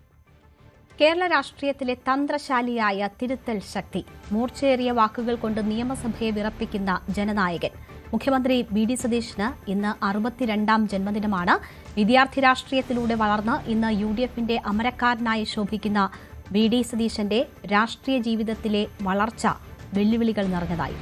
കേരള രാഷ്ട്രീയത്തിലെ തന്ത്രശാലിയായ തിരുത്തൽ ശക്തി, മൂർച്ചയേറിയ വാക്കുകൾ കൊണ്ട് നിയമസഭയെ വിറപ്പിക്കുന്ന ജനനായകൻ. മുഖ്യമന്ത്രി VD സതീശന് ഇന്ന് 62ാം ജന്മദിനമാണ്. വിദ്യാർത്ഥി രാഷ്ട്രീയത്തിലൂടെ വളർന്ന് ഇന്ന് UDFന്റെ അമരക്കാരനായി ശോഭിക്കുന്ന VD സതീശന്റെ രാഷ്ട്രീയ ജീവിതത്തിലെ വളർച്ച വെല്ലുവിളികൾ നിറഞ്ഞതായി.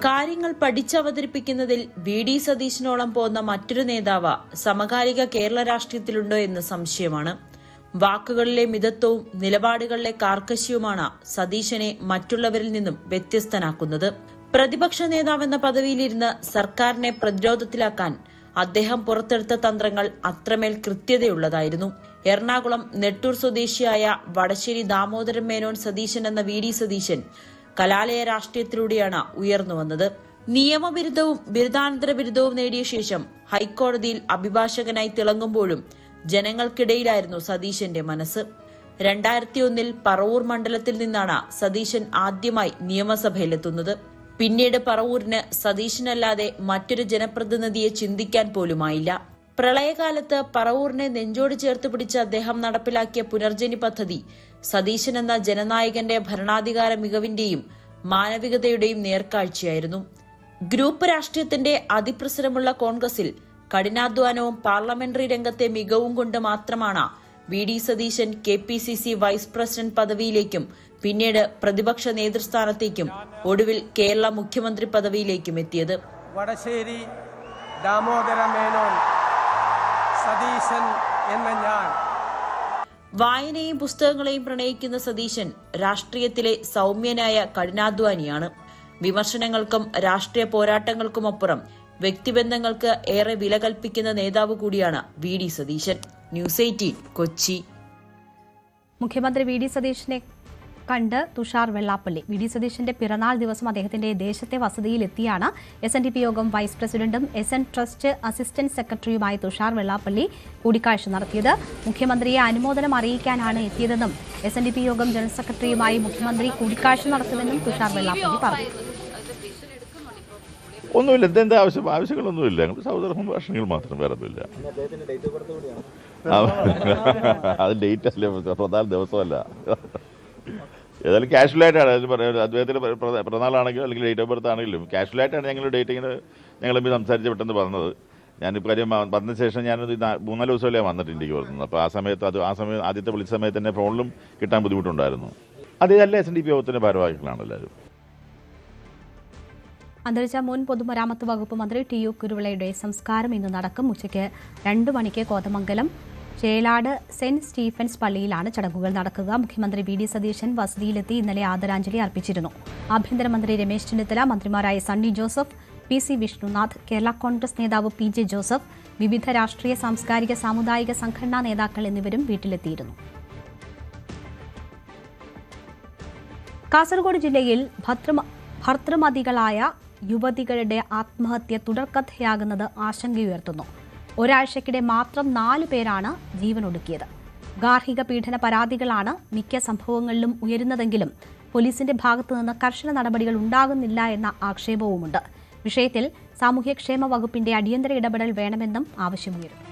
കാര്യങ്ങൾ പഠിച്ചവതരിപ്പിക്കുന്നതിൽ വി.ഡി. സതീശനോളം പോന്ന മറ്റൊരു നേതാവ് സമകാലിക കേരള രാഷ്ട്രീയത്തിലുണ്ടോ എന്ന് സംശയമാണ്. വാക്കുകളിലെ മിതത്വവും നിലപാടുകളിലെ കാർക്കശ്യവുമാണ് സതീശനെ മറ്റുള്ളവരിൽ നിന്നും വ്യത്യസ്തനാക്കുന്നത്. പ്രതിപക്ഷ നേതാവെന്ന പദവിയിലിരുന്ന് സർക്കാരിനെ പ്രതിരോധത്തിലാക്കാൻ അദ്ദേഹം പുറത്തെടുത്ത തന്ത്രങ്ങൾ അത്രമേൽ കൃത്യതയുള്ളതായിരുന്നു. എറണാകുളം നെട്ടൂർ സ്വദേശിയായ വടശ്ശേരി ദാമോദരൻ മേനോൻ സതീശൻ എന്ന വി.ഡി. സതീശൻ കലാലയ രാഷ്ട്രീയത്തിലൂടെയാണ് ഉയർന്നു വന്നത്. നിയമബിരുദവും ബിരുദാനന്തര ബിരുദവും നേടിയ ശേഷം ഹൈക്കോടതിയിൽ അഭിഭാഷകനായി തിളങ്ങുമ്പോഴും ജനങ്ങൾക്കിടയിലായിരുന്നു സതീശന്റെ മനസ്സ്. 2001 പറവൂർ മണ്ഡലത്തിൽ നിന്നാണ് സതീശൻ ആദ്യമായി നിയമസഭയിലെത്തുന്നത്. പിന്നീട് പറവൂരിന് സതീശനല്ലാതെ മറ്റൊരു ജനപ്രതിനിധിയെ ചിന്തിക്കാൻ പോലുമായില്ല. പ്രളയകാലത്ത് പറവൂരിനെ നെഞ്ചോട് ചേർത്ത് പിടിച്ച് അദ്ദേഹം നടപ്പിലാക്കിയ പുനർജനി പദ്ധതി സതീശൻ എന്ന ജനനായകന്റെ ഭരണാധികാര മികവിന്റെയും മാനവികതയുടെയും നേർക്കാഴ്ചയായിരുന്നു. ഗ്രൂപ്പ് രാഷ്ട്രീയത്തിന്റെ അതിപ്രസരമുള്ള കോൺഗ്രസിൽ കഠിനാധ്വാനവും പാർലമെന്ററി രംഗത്തെ മികവും കൊണ്ട് മാത്രമാണ് വി.ഡി. സതീശൻ KPCC വൈസ് പ്രസിഡന്റ് പദവിയിലേക്കും പിന്നീട് പ്രതിപക്ഷ നേതൃസ്ഥാനത്തേക്കും ഒടുവിൽ കേരള മുഖ്യമന്ത്രി പദവിയിലേക്കും എത്തിയത്. വടശ്ശേരി ദാമോദര മേനോൻ സതീശൻ എന്ന ഞാൻ. വായനയും പുസ്തകങ്ങളെയും പ്രണയിക്കുന്ന സതീശൻ രാഷ്ട്രീയത്തിലെ സൗമ്യനായ കഠിനാധ്വാനിയാണ്. വിമർശനങ്ങൾക്കും രാഷ്ട്രീയ പോരാട്ടങ്ങൾക്കുമപ്പുറം വ്യക്തിബന്ധങ്ങൾക്ക് ഏറെ വില കൽപ്പിക്കുന്ന നേതാവ് കൂടിയാണ് വി.ഡി. സതീശൻ. ന്യൂസ് 18 കൊച്ചി. മുഖ്യമന്ത്രി വി.ഡി. സതീശനെ കണ്ട് തുഷാർ വെള്ളാപ്പള്ളി. വി.ഡി. സതീശന്റെ പിറന്നാൾ ദിവസം അദ്ദേഹത്തിന്റെ ദേശത്തെ വസതിയിലെത്തിയാണ് SNDP യോഗം വൈസ് പ്രസിഡന്റും SN ട്രസ്റ്റ് അസിസ്റ്റന്റ് സെക്രട്ടറിയുമായ തുഷാർ വെള്ളാപ്പള്ളി കൂടിക്കാഴ്ച നടത്തിയത്. മുഖ്യമന്ത്രിയെ അനുമോദനം അറിയിക്കാനാണ് എത്തിയതെന്നും SNDP യോഗം ജനറൽ സെക്രട്ടറിയുമായി മുഖ്യമന്ത്രി കൂടിക്കാഴ്ച നടത്തുമെന്നും തുഷാർ വെള്ളാപ്പള്ളി പറഞ്ഞു. ഒന്നുമില്ല, എന്തെന്താ ആവശ്യങ്ങളൊന്നുമില്ല. ഞങ്ങൾ സഹോദര സംഭാഷണങ്ങൾ മാത്രം, വേറെ ഒന്നുമില്ല. അത് ഡേറ്റ് അല്ലേ, പ്രധാന ദിവസമല്ല. ഏതായാലും കാഷ്വലായിട്ടാണ് അദ്ദേഹത്തിന് പിറന്നാളാണെങ്കിലും അല്ലെങ്കിൽ ഡേറ്റ് ഓഫ് ബർത്ത് ആണെങ്കിലും കാഷ്വലായിട്ടാണ് ഞങ്ങൾ ഡേറ്റ് ഇങ്ങനെ ഞങ്ങൾ സംസാരിച്ച് പെട്ടെന്ന് പറഞ്ഞത്. ഞാനിപ്പോൾ കാര്യം വന്ന ശേഷം ഞാനൊരു 3-4 ദിവസമല്ലേ വന്നിട്ട് ഇന്ത്യക്ക് വരുന്നത്. അപ്പോൾ ആ സമയത്ത് ആദ്യത്തെ വിളിച്ച സമയത്ത് തന്നെ ഫോണിലും കിട്ടാൻ ബുദ്ധിമുട്ടുണ്ടായിരുന്നു. അതേതല്ല SNDP യോഗത്തിൻ്റെ ഭാരവാഹികളാണ് എല്ലാവരും. അന്തരിച്ച മുൻ പൊതുമരാമത്ത് വകുപ്പ് മന്ത്രി TU കുരുവിളയുടെ സംസ്കാരം ഇന്ന് നടക്കും. ഉച്ചയ്ക്ക് 2 മണിക്ക് കോതമംഗലം ചേലാട് സെന്റ് സ്റ്റീഫൻസ് പള്ളിയിലാണ് ചടങ്ങുകൾ നടക്കുക. മുഖ്യമന്ത്രി വി.ഡി. സതീശൻ വസതിയിലെത്തി ഇന്നലെ ആദരാഞ്ജലി അർപ്പിച്ചിരുന്നു. ആഭ്യന്തരമന്ത്രി രമേശ് ചെന്നിത്തല, മന്ത്രിമാരായ സണ്ണി ജോസഫ്, PC വിഷ്ണുനാഥ്, കേരള കോൺഗ്രസ് നേതാവ് PJ ജോസഫ്, വിവിധ രാഷ്ട്രീയ സാംസ്കാരിക സാമുദായിക സംഘടനാ നേതാക്കൾ എന്നിവരും വീട്ടിലെത്തിയിരുന്നു. കാസർഗോഡ് ജില്ലയിൽ ഭർതൃമതികളായ യുവതികളുടെ ആത്മഹത്യ തുടർക്കഥയാകുന്നത് ആശങ്കയുയർത്തുന്നു. ഒരാഴ്ചക്കിടെ മാത്രം 4 പേരാണ് ജീവനൊടുക്കിയത്. ഗാർഹിക പീഡന പരാതികളാണ് മിക്ക സംഭവങ്ങളിലും ഉയരുന്നതെങ്കിലും പോലീസിന്റെ ഭാഗത്തുനിന്ന് കർശന നടപടികൾ ഉണ്ടാകുന്നില്ല എന്ന ആക്ഷേപവുമുണ്ട്. വിഷയത്തിൽ സാമൂഹ്യക്ഷേമ വകുപ്പിന്റെ അടിയന്തര ഇടപെടൽ വേണമെന്നും ആവശ്യമുയരുന്നു.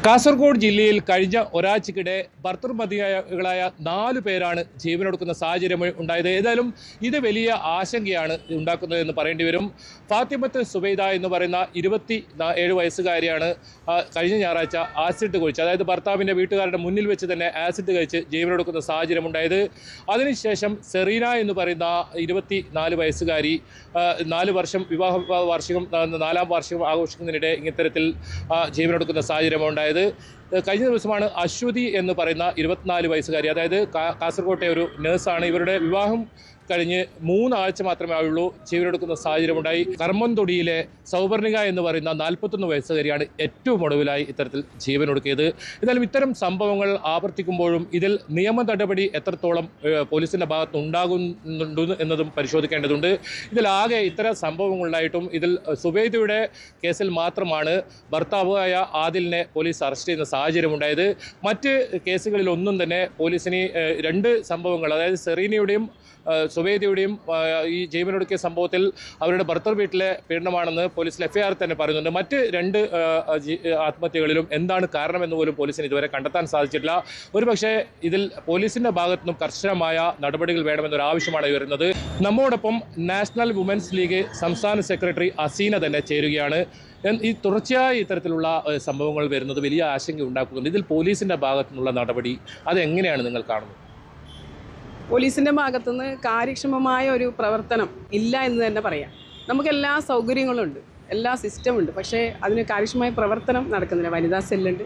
കാസർഗോഡ് ജില്ലയിൽ കഴിഞ്ഞ ഒരാഴ്ചക്കിടെ ഭർതൃമതികളായ 4 പേരാണ് ജീവനൊടുക്കുന്ന സാഹചര്യം ഉണ്ടായത്. ഏതായാലും ഇത് വലിയ ആശങ്കയാണ് ഉണ്ടാക്കുന്നത് എന്ന് പറയേണ്ടി വരും. ഫാത്തിമത്ത് സുബൈദ എന്ന് പറയുന്ന 27 വയസ്സുകാരിയാണ് കഴിഞ്ഞ ഞായറാഴ്ച ആസിഡ് കഴിച്ച്, അതായത് ഭർത്താവിൻ്റെ വീട്ടുകാരുടെ മുന്നിൽ വെച്ച് തന്നെ ആസിഡ് കഴിച്ച് ജീവനൊടുക്കുന്ന സാഹചര്യം ഉണ്ടായത്. അതിനുശേഷം സെറീന എന്ന് പറയുന്ന 24 വയസ്സുകാരി 4 വർഷം വിവാഹ വാർഷികം 4ാം വാർഷികം ആഘോഷിക്കുന്നതിനിടെ ഇത്തരത്തിൽ ജീവനൊടുക്കുന്ന സാഹചര്യം ഉണ്ടായത്. കഴിഞ്ഞ ദിവസമാണ് അശ്വതി എന്ന് പറയുന്ന 24 വയസ്സുകാരി, അതായത് കാസർകോട്ടെ ഒരു നഴ്സാണ്. ഇവരുടെ വിവാഹം കഴിഞ്ഞ് 3 ആഴ്ച മാത്രമേ ആയുള്ളൂ ജീവനെടുക്കുന്ന സാഹചര്യമുണ്ടായി. കർമ്മന്തൊടിയിലെ സൗവർണിക എന്ന് പറയുന്ന 41 വയസ്സുകാരിയാണ് ഏറ്റവും ഒടുവിലായി ഇത്തരത്തിൽ ജീവനൊടുക്കിയത്. എന്നാലും ഇത്തരം സംഭവങ്ങൾ ആവർത്തിക്കുമ്പോഴും ഇതിൽ നിയമ നടപടി എത്രത്തോളം പോലീസിൻ്റെ ഭാഗത്ത് ഉണ്ടാകുന്നുണ്ട് എന്നതും പരിശോധിക്കേണ്ടതുണ്ട്. ഇതിലാകെ ഇത്തരം സംഭവങ്ങളുണ്ടായിട്ടും ഇതിൽ സുബൈദയുടെ കേസിൽ മാത്രമാണ് ഭർത്താവായ ആദിലിനെ പോലീസ് അറസ്റ്റ് ചെയ്യുന്ന സാഹചര്യമുണ്ടായത്. മറ്റ് കേസുകളിലൊന്നും തന്നെ പോലീസിന് 2 സംഭവങ്ങൾ, അതായത് സെറീനയുടെയും സുബൈദയുടെയും ഈ ജീവനൊടുക്കിയ സംഭവത്തിൽ അവരുടെ ഭർത്തൃ വീട്ടിലെ പീഡനമാണെന്ന് പോലീസിൽ FIR തന്നെ പറയുന്നുണ്ട്. മറ്റ് 2 ആത്മഹത്യകളിലും എന്താണ് കാരണമെന്ന് പോലും പോലീസിന് ഇതുവരെ കണ്ടെത്താൻ സാധിച്ചിട്ടില്ല. ഒരുപക്ഷെ ഇതിൽ പോലീസിൻ്റെ ഭാഗത്തുനിന്നും കർശനമായ നടപടികൾ വേണമെന്നൊരു ആവശ്യമാണ് ഉയരുന്നത്. നമ്മോടൊപ്പം നാഷണൽ വുമൻസ് ലീഗ് സംസ്ഥാന സെക്രട്ടറി അസീന തന്നെ ചേരുകയാണ്. ഈ തുടർച്ചയായി ഇത്തരത്തിലുള്ള സംഭവങ്ങൾ വരുന്നത് വലിയ ആശങ്ക ഉണ്ടാക്കുന്നുണ്ട്. ഇതിൽ പോലീസിൻ്റെ ഭാഗത്തു നിന്നുള്ള നടപടി അതെങ്ങനെയാണ് നിങ്ങൾ കാണുന്നത്? പോലീസിൻ്റെ ഭാഗത്തുനിന്ന് കാര്യക്ഷമമായ ഒരു പ്രവർത്തനം ഇല്ല എന്ന് തന്നെ പറയാം. നമുക്ക് എല്ലാ സൗകര്യങ്ങളുണ്ട്, എല്ലാ സിസ്റ്റമുണ്ട്, പക്ഷേ അതിന് കാര്യക്ഷമമായ പ്രവർത്തനം നടക്കുന്നില്ല. വനിതാ സെല്ലുണ്ട്,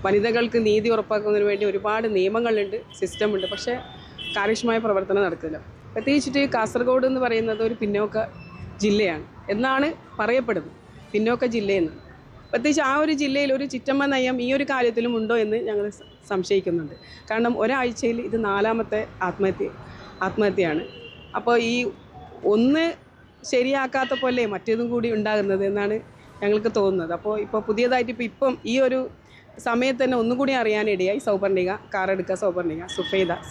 വനിതകൾക്ക് നീതി ഉറപ്പാക്കുന്നതിന് വേണ്ടി ഒരുപാട് നിയമങ്ങളുണ്ട്, സിസ്റ്റമുണ്ട്, പക്ഷേ കാര്യക്ഷമമായ പ്രവർത്തനം നടക്കില്ല. പ്രത്യേകിച്ചിട്ട് കാസർഗോഡ് എന്ന് പറയുന്നത് ഒരു പിന്നോക്ക ജില്ലയാണ് എന്നാണ് പറയപ്പെടുന്നത്, പിന്നോക്ക ജില്ലയെന്ന്. പ്രത്യേകിച്ച് ആ ഒരു ജില്ലയിൽ ഒരു ചിറ്റമ്മ നയം ഈ ഒരു കാര്യത്തിലും ഉണ്ടോ എന്ന് ഞങ്ങൾ സംശയിക്കുന്നുണ്ട്. കാരണം ഒരാഴ്ചയിൽ ഇത് 4ാമത്തെ ആത്മഹത്യയാണ്. അപ്പോൾ ഈ ഒന്ന് ശരിയാക്കാത്ത പോലെ മറ്റേതും കൂടി ഉണ്ടാകുന്നത് എന്നാണ് ഞങ്ങൾക്ക് തോന്നുന്നത്. അപ്പോൾ ഇപ്പോൾ പുതിയതായിട്ട് ഇപ്പം ഈ ഒരു സമയത്ത് തന്നെ ഒന്നുകൂടി അറിയാനിടയായി. സൗപർണിക, കാറെടുക്ക സൗപർണിക,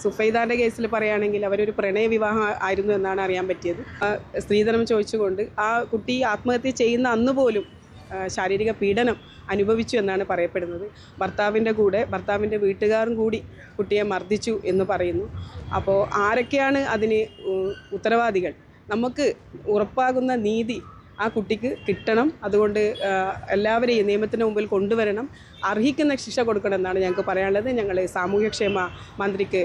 സുഫൈദാൻ്റെ കേസിൽ പറയുകയാണെങ്കിൽ അവരൊരു പ്രണയ വിവാഹം ആയിരുന്നു എന്നാണ് അറിയാൻ പറ്റിയത്. സ്ത്രീധനം ചോദിച്ചുകൊണ്ട് ആ കുട്ടി ആത്മഹത്യ ചെയ്യുന്ന അന്ന് പോലും ശാരീരിക പീഡനം അനുഭവിച്ചു എന്നാണ് പറയപ്പെടുന്നത്. ഭർത്താവിൻ്റെ വീട്ടുകാരും കൂടി കുട്ടിയെ മർദ്ദിച്ചു എന്ന് പറയുന്നു. അപ്പോൾ ആരൊക്കെയാണ് അതിന് ഉത്തരവാദികൾ? നമുക്ക് ഉറപ്പാകുന്ന നീതി ആ കുട്ടിക്ക് കിട്ടണം. അതുകൊണ്ട് എല്ലാവരെയും നിയമത്തിന് മുമ്പിൽ കൊണ്ടുവരണം, അർഹിക്കുന്ന ശിക്ഷ കൊടുക്കണം എന്നാണ് ഞങ്ങൾക്ക് പറയാനുള്ളത്. ഞങ്ങൾ സാമൂഹ്യക്ഷേമ മന്ത്രിക്ക്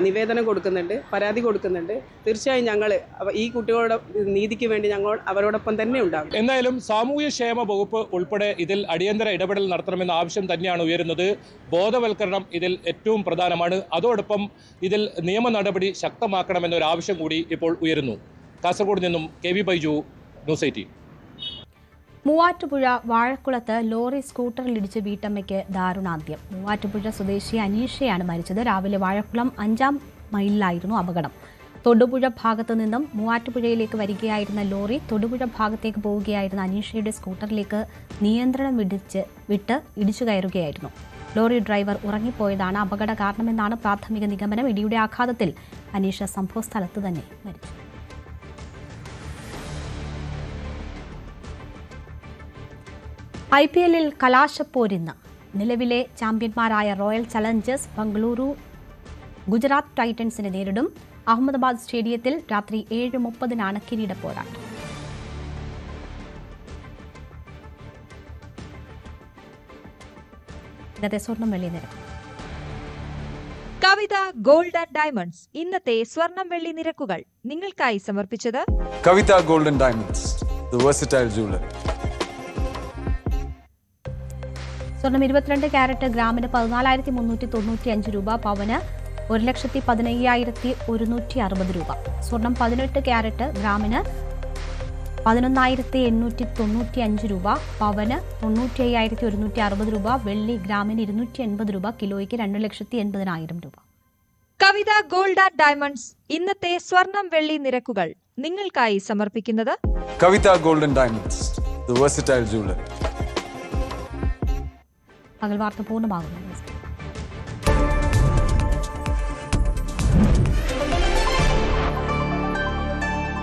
നിവേദനം കൊടുക്കുന്നുണ്ട്, പരാതി കൊടുക്കുന്നുണ്ട്. തീർച്ചയായും ഞങ്ങൾ ഈ കുട്ടികളുടെ നീതിക്ക് വേണ്ടി ഞങ്ങൾ അവരോടൊപ്പം തന്നെ ഉണ്ടാകും. എന്തായാലും സാമൂഹ്യക്ഷേമ വകുപ്പ് ഉൾപ്പെടെ ഇതിൽ അടിയന്തര ഇടപെടൽ നടത്തണമെന്ന ആവശ്യം തന്നെയാണ് ഉയരുന്നത്. ബോധവൽക്കരണം ഇതിൽ ഏറ്റവും പ്രധാനമാണ്. അതോടൊപ്പം ഇതിൽ നിയമ നടപടി ശക്തമാക്കണമെന്നൊരു ആവശ്യം കൂടി ഇപ്പോൾ ഉയരുന്നു. കാസർഗോഡ് നിന്നും KV ബൈജു, ന്യൂസ് 18. മൂവാറ്റുപുഴ വാഴക്കുളത്ത് ലോറി സ്കൂട്ടറിലിടിച്ച് വീട്ടമ്മയ്ക്ക് ദാരുണാന്ത്യം. മൂവാറ്റുപുഴ സ്വദേശി അനീഷയാണ് മരിച്ചത്. രാവിലെ വാഴക്കുളം 5ാം മൈലിലായിരുന്നു അപകടം. തൊടുപുഴ ഭാഗത്തു നിന്നും മൂവാറ്റുപുഴയിലേക്ക് വരികയായിരുന്ന ലോറി തൊടുപുഴ ഭാഗത്തേക്ക് പോവുകയായിരുന്ന അനീഷയുടെ സ്കൂട്ടറിലേക്ക് നിയന്ത്രണം വിട്ട് ഇടിച്ചു കയറുകയായിരുന്നു. ലോറി ഡ്രൈവർ ഉറങ്ങിപ്പോയതാണ് അപകട കാരണമെന്നാണ് പ്രാഥമിക നിഗമനം. ഇടിയുടെ ആഘാതത്തിൽ അനീഷ സംഭവസ്ഥലത്ത് തന്നെ മരിച്ചു. IPL-ൽ കലാശപ്പോരിന്ന്. നിലവിലെ ചാമ്പ്യന്മാരായ റോയൽ ചലഞ്ചേഴ്സ് ബംഗളൂരു ഗുജറാത്ത് ടൈറ്റൻസിനെ നേരിടും. അഹമ്മദാബാദ് സ്റ്റേഡിയത്തിൽ രാത്രി 7:30-നാണ് കിരീട പോരാട്ടം. ഇന്നത്തെ സ്വർണം വെള്ളി നിരക്ക്. കവിത ഗോൾഡ് ആൻഡ് ഡയമണ്ട്സ് ഇന്നത്തെ സ്വർണം വെള്ളി നിരക്കുകൾ നിങ്ങൾക്കായി സമർപ്പിച്ചത് Kavitha gold and diamonds, the versatile jeweller. സ്വർണം 22 ക്യാരറ്റ് ഗ്രാമിന് 14,395 രൂപ, പവന് 1,15,160 രൂപ. സ്വർണം 18 ക്യാരറ്റ് ഗ്രാമിന് 11,895 രൂപ, പവന് 95,160 രൂപ. വെള്ളി ഗ്രാമിന് 280 രൂപ, കിലോയ്ക്ക് 2,80,000 രൂപ. കവിത ഗോൾഡ് ആൻഡ് ഡയമണ്ട്സ് ഇന്നത്തെ സ്വർണം വെള്ളി നിരക്കുകൾ നിങ്ങൾക്കായി സമർപ്പിക്കുന്നത് Kavitha gold and diamonds, the versatile jeweller. പകൽ വാർത്ത പൂർണ്ണമാകുന്നു.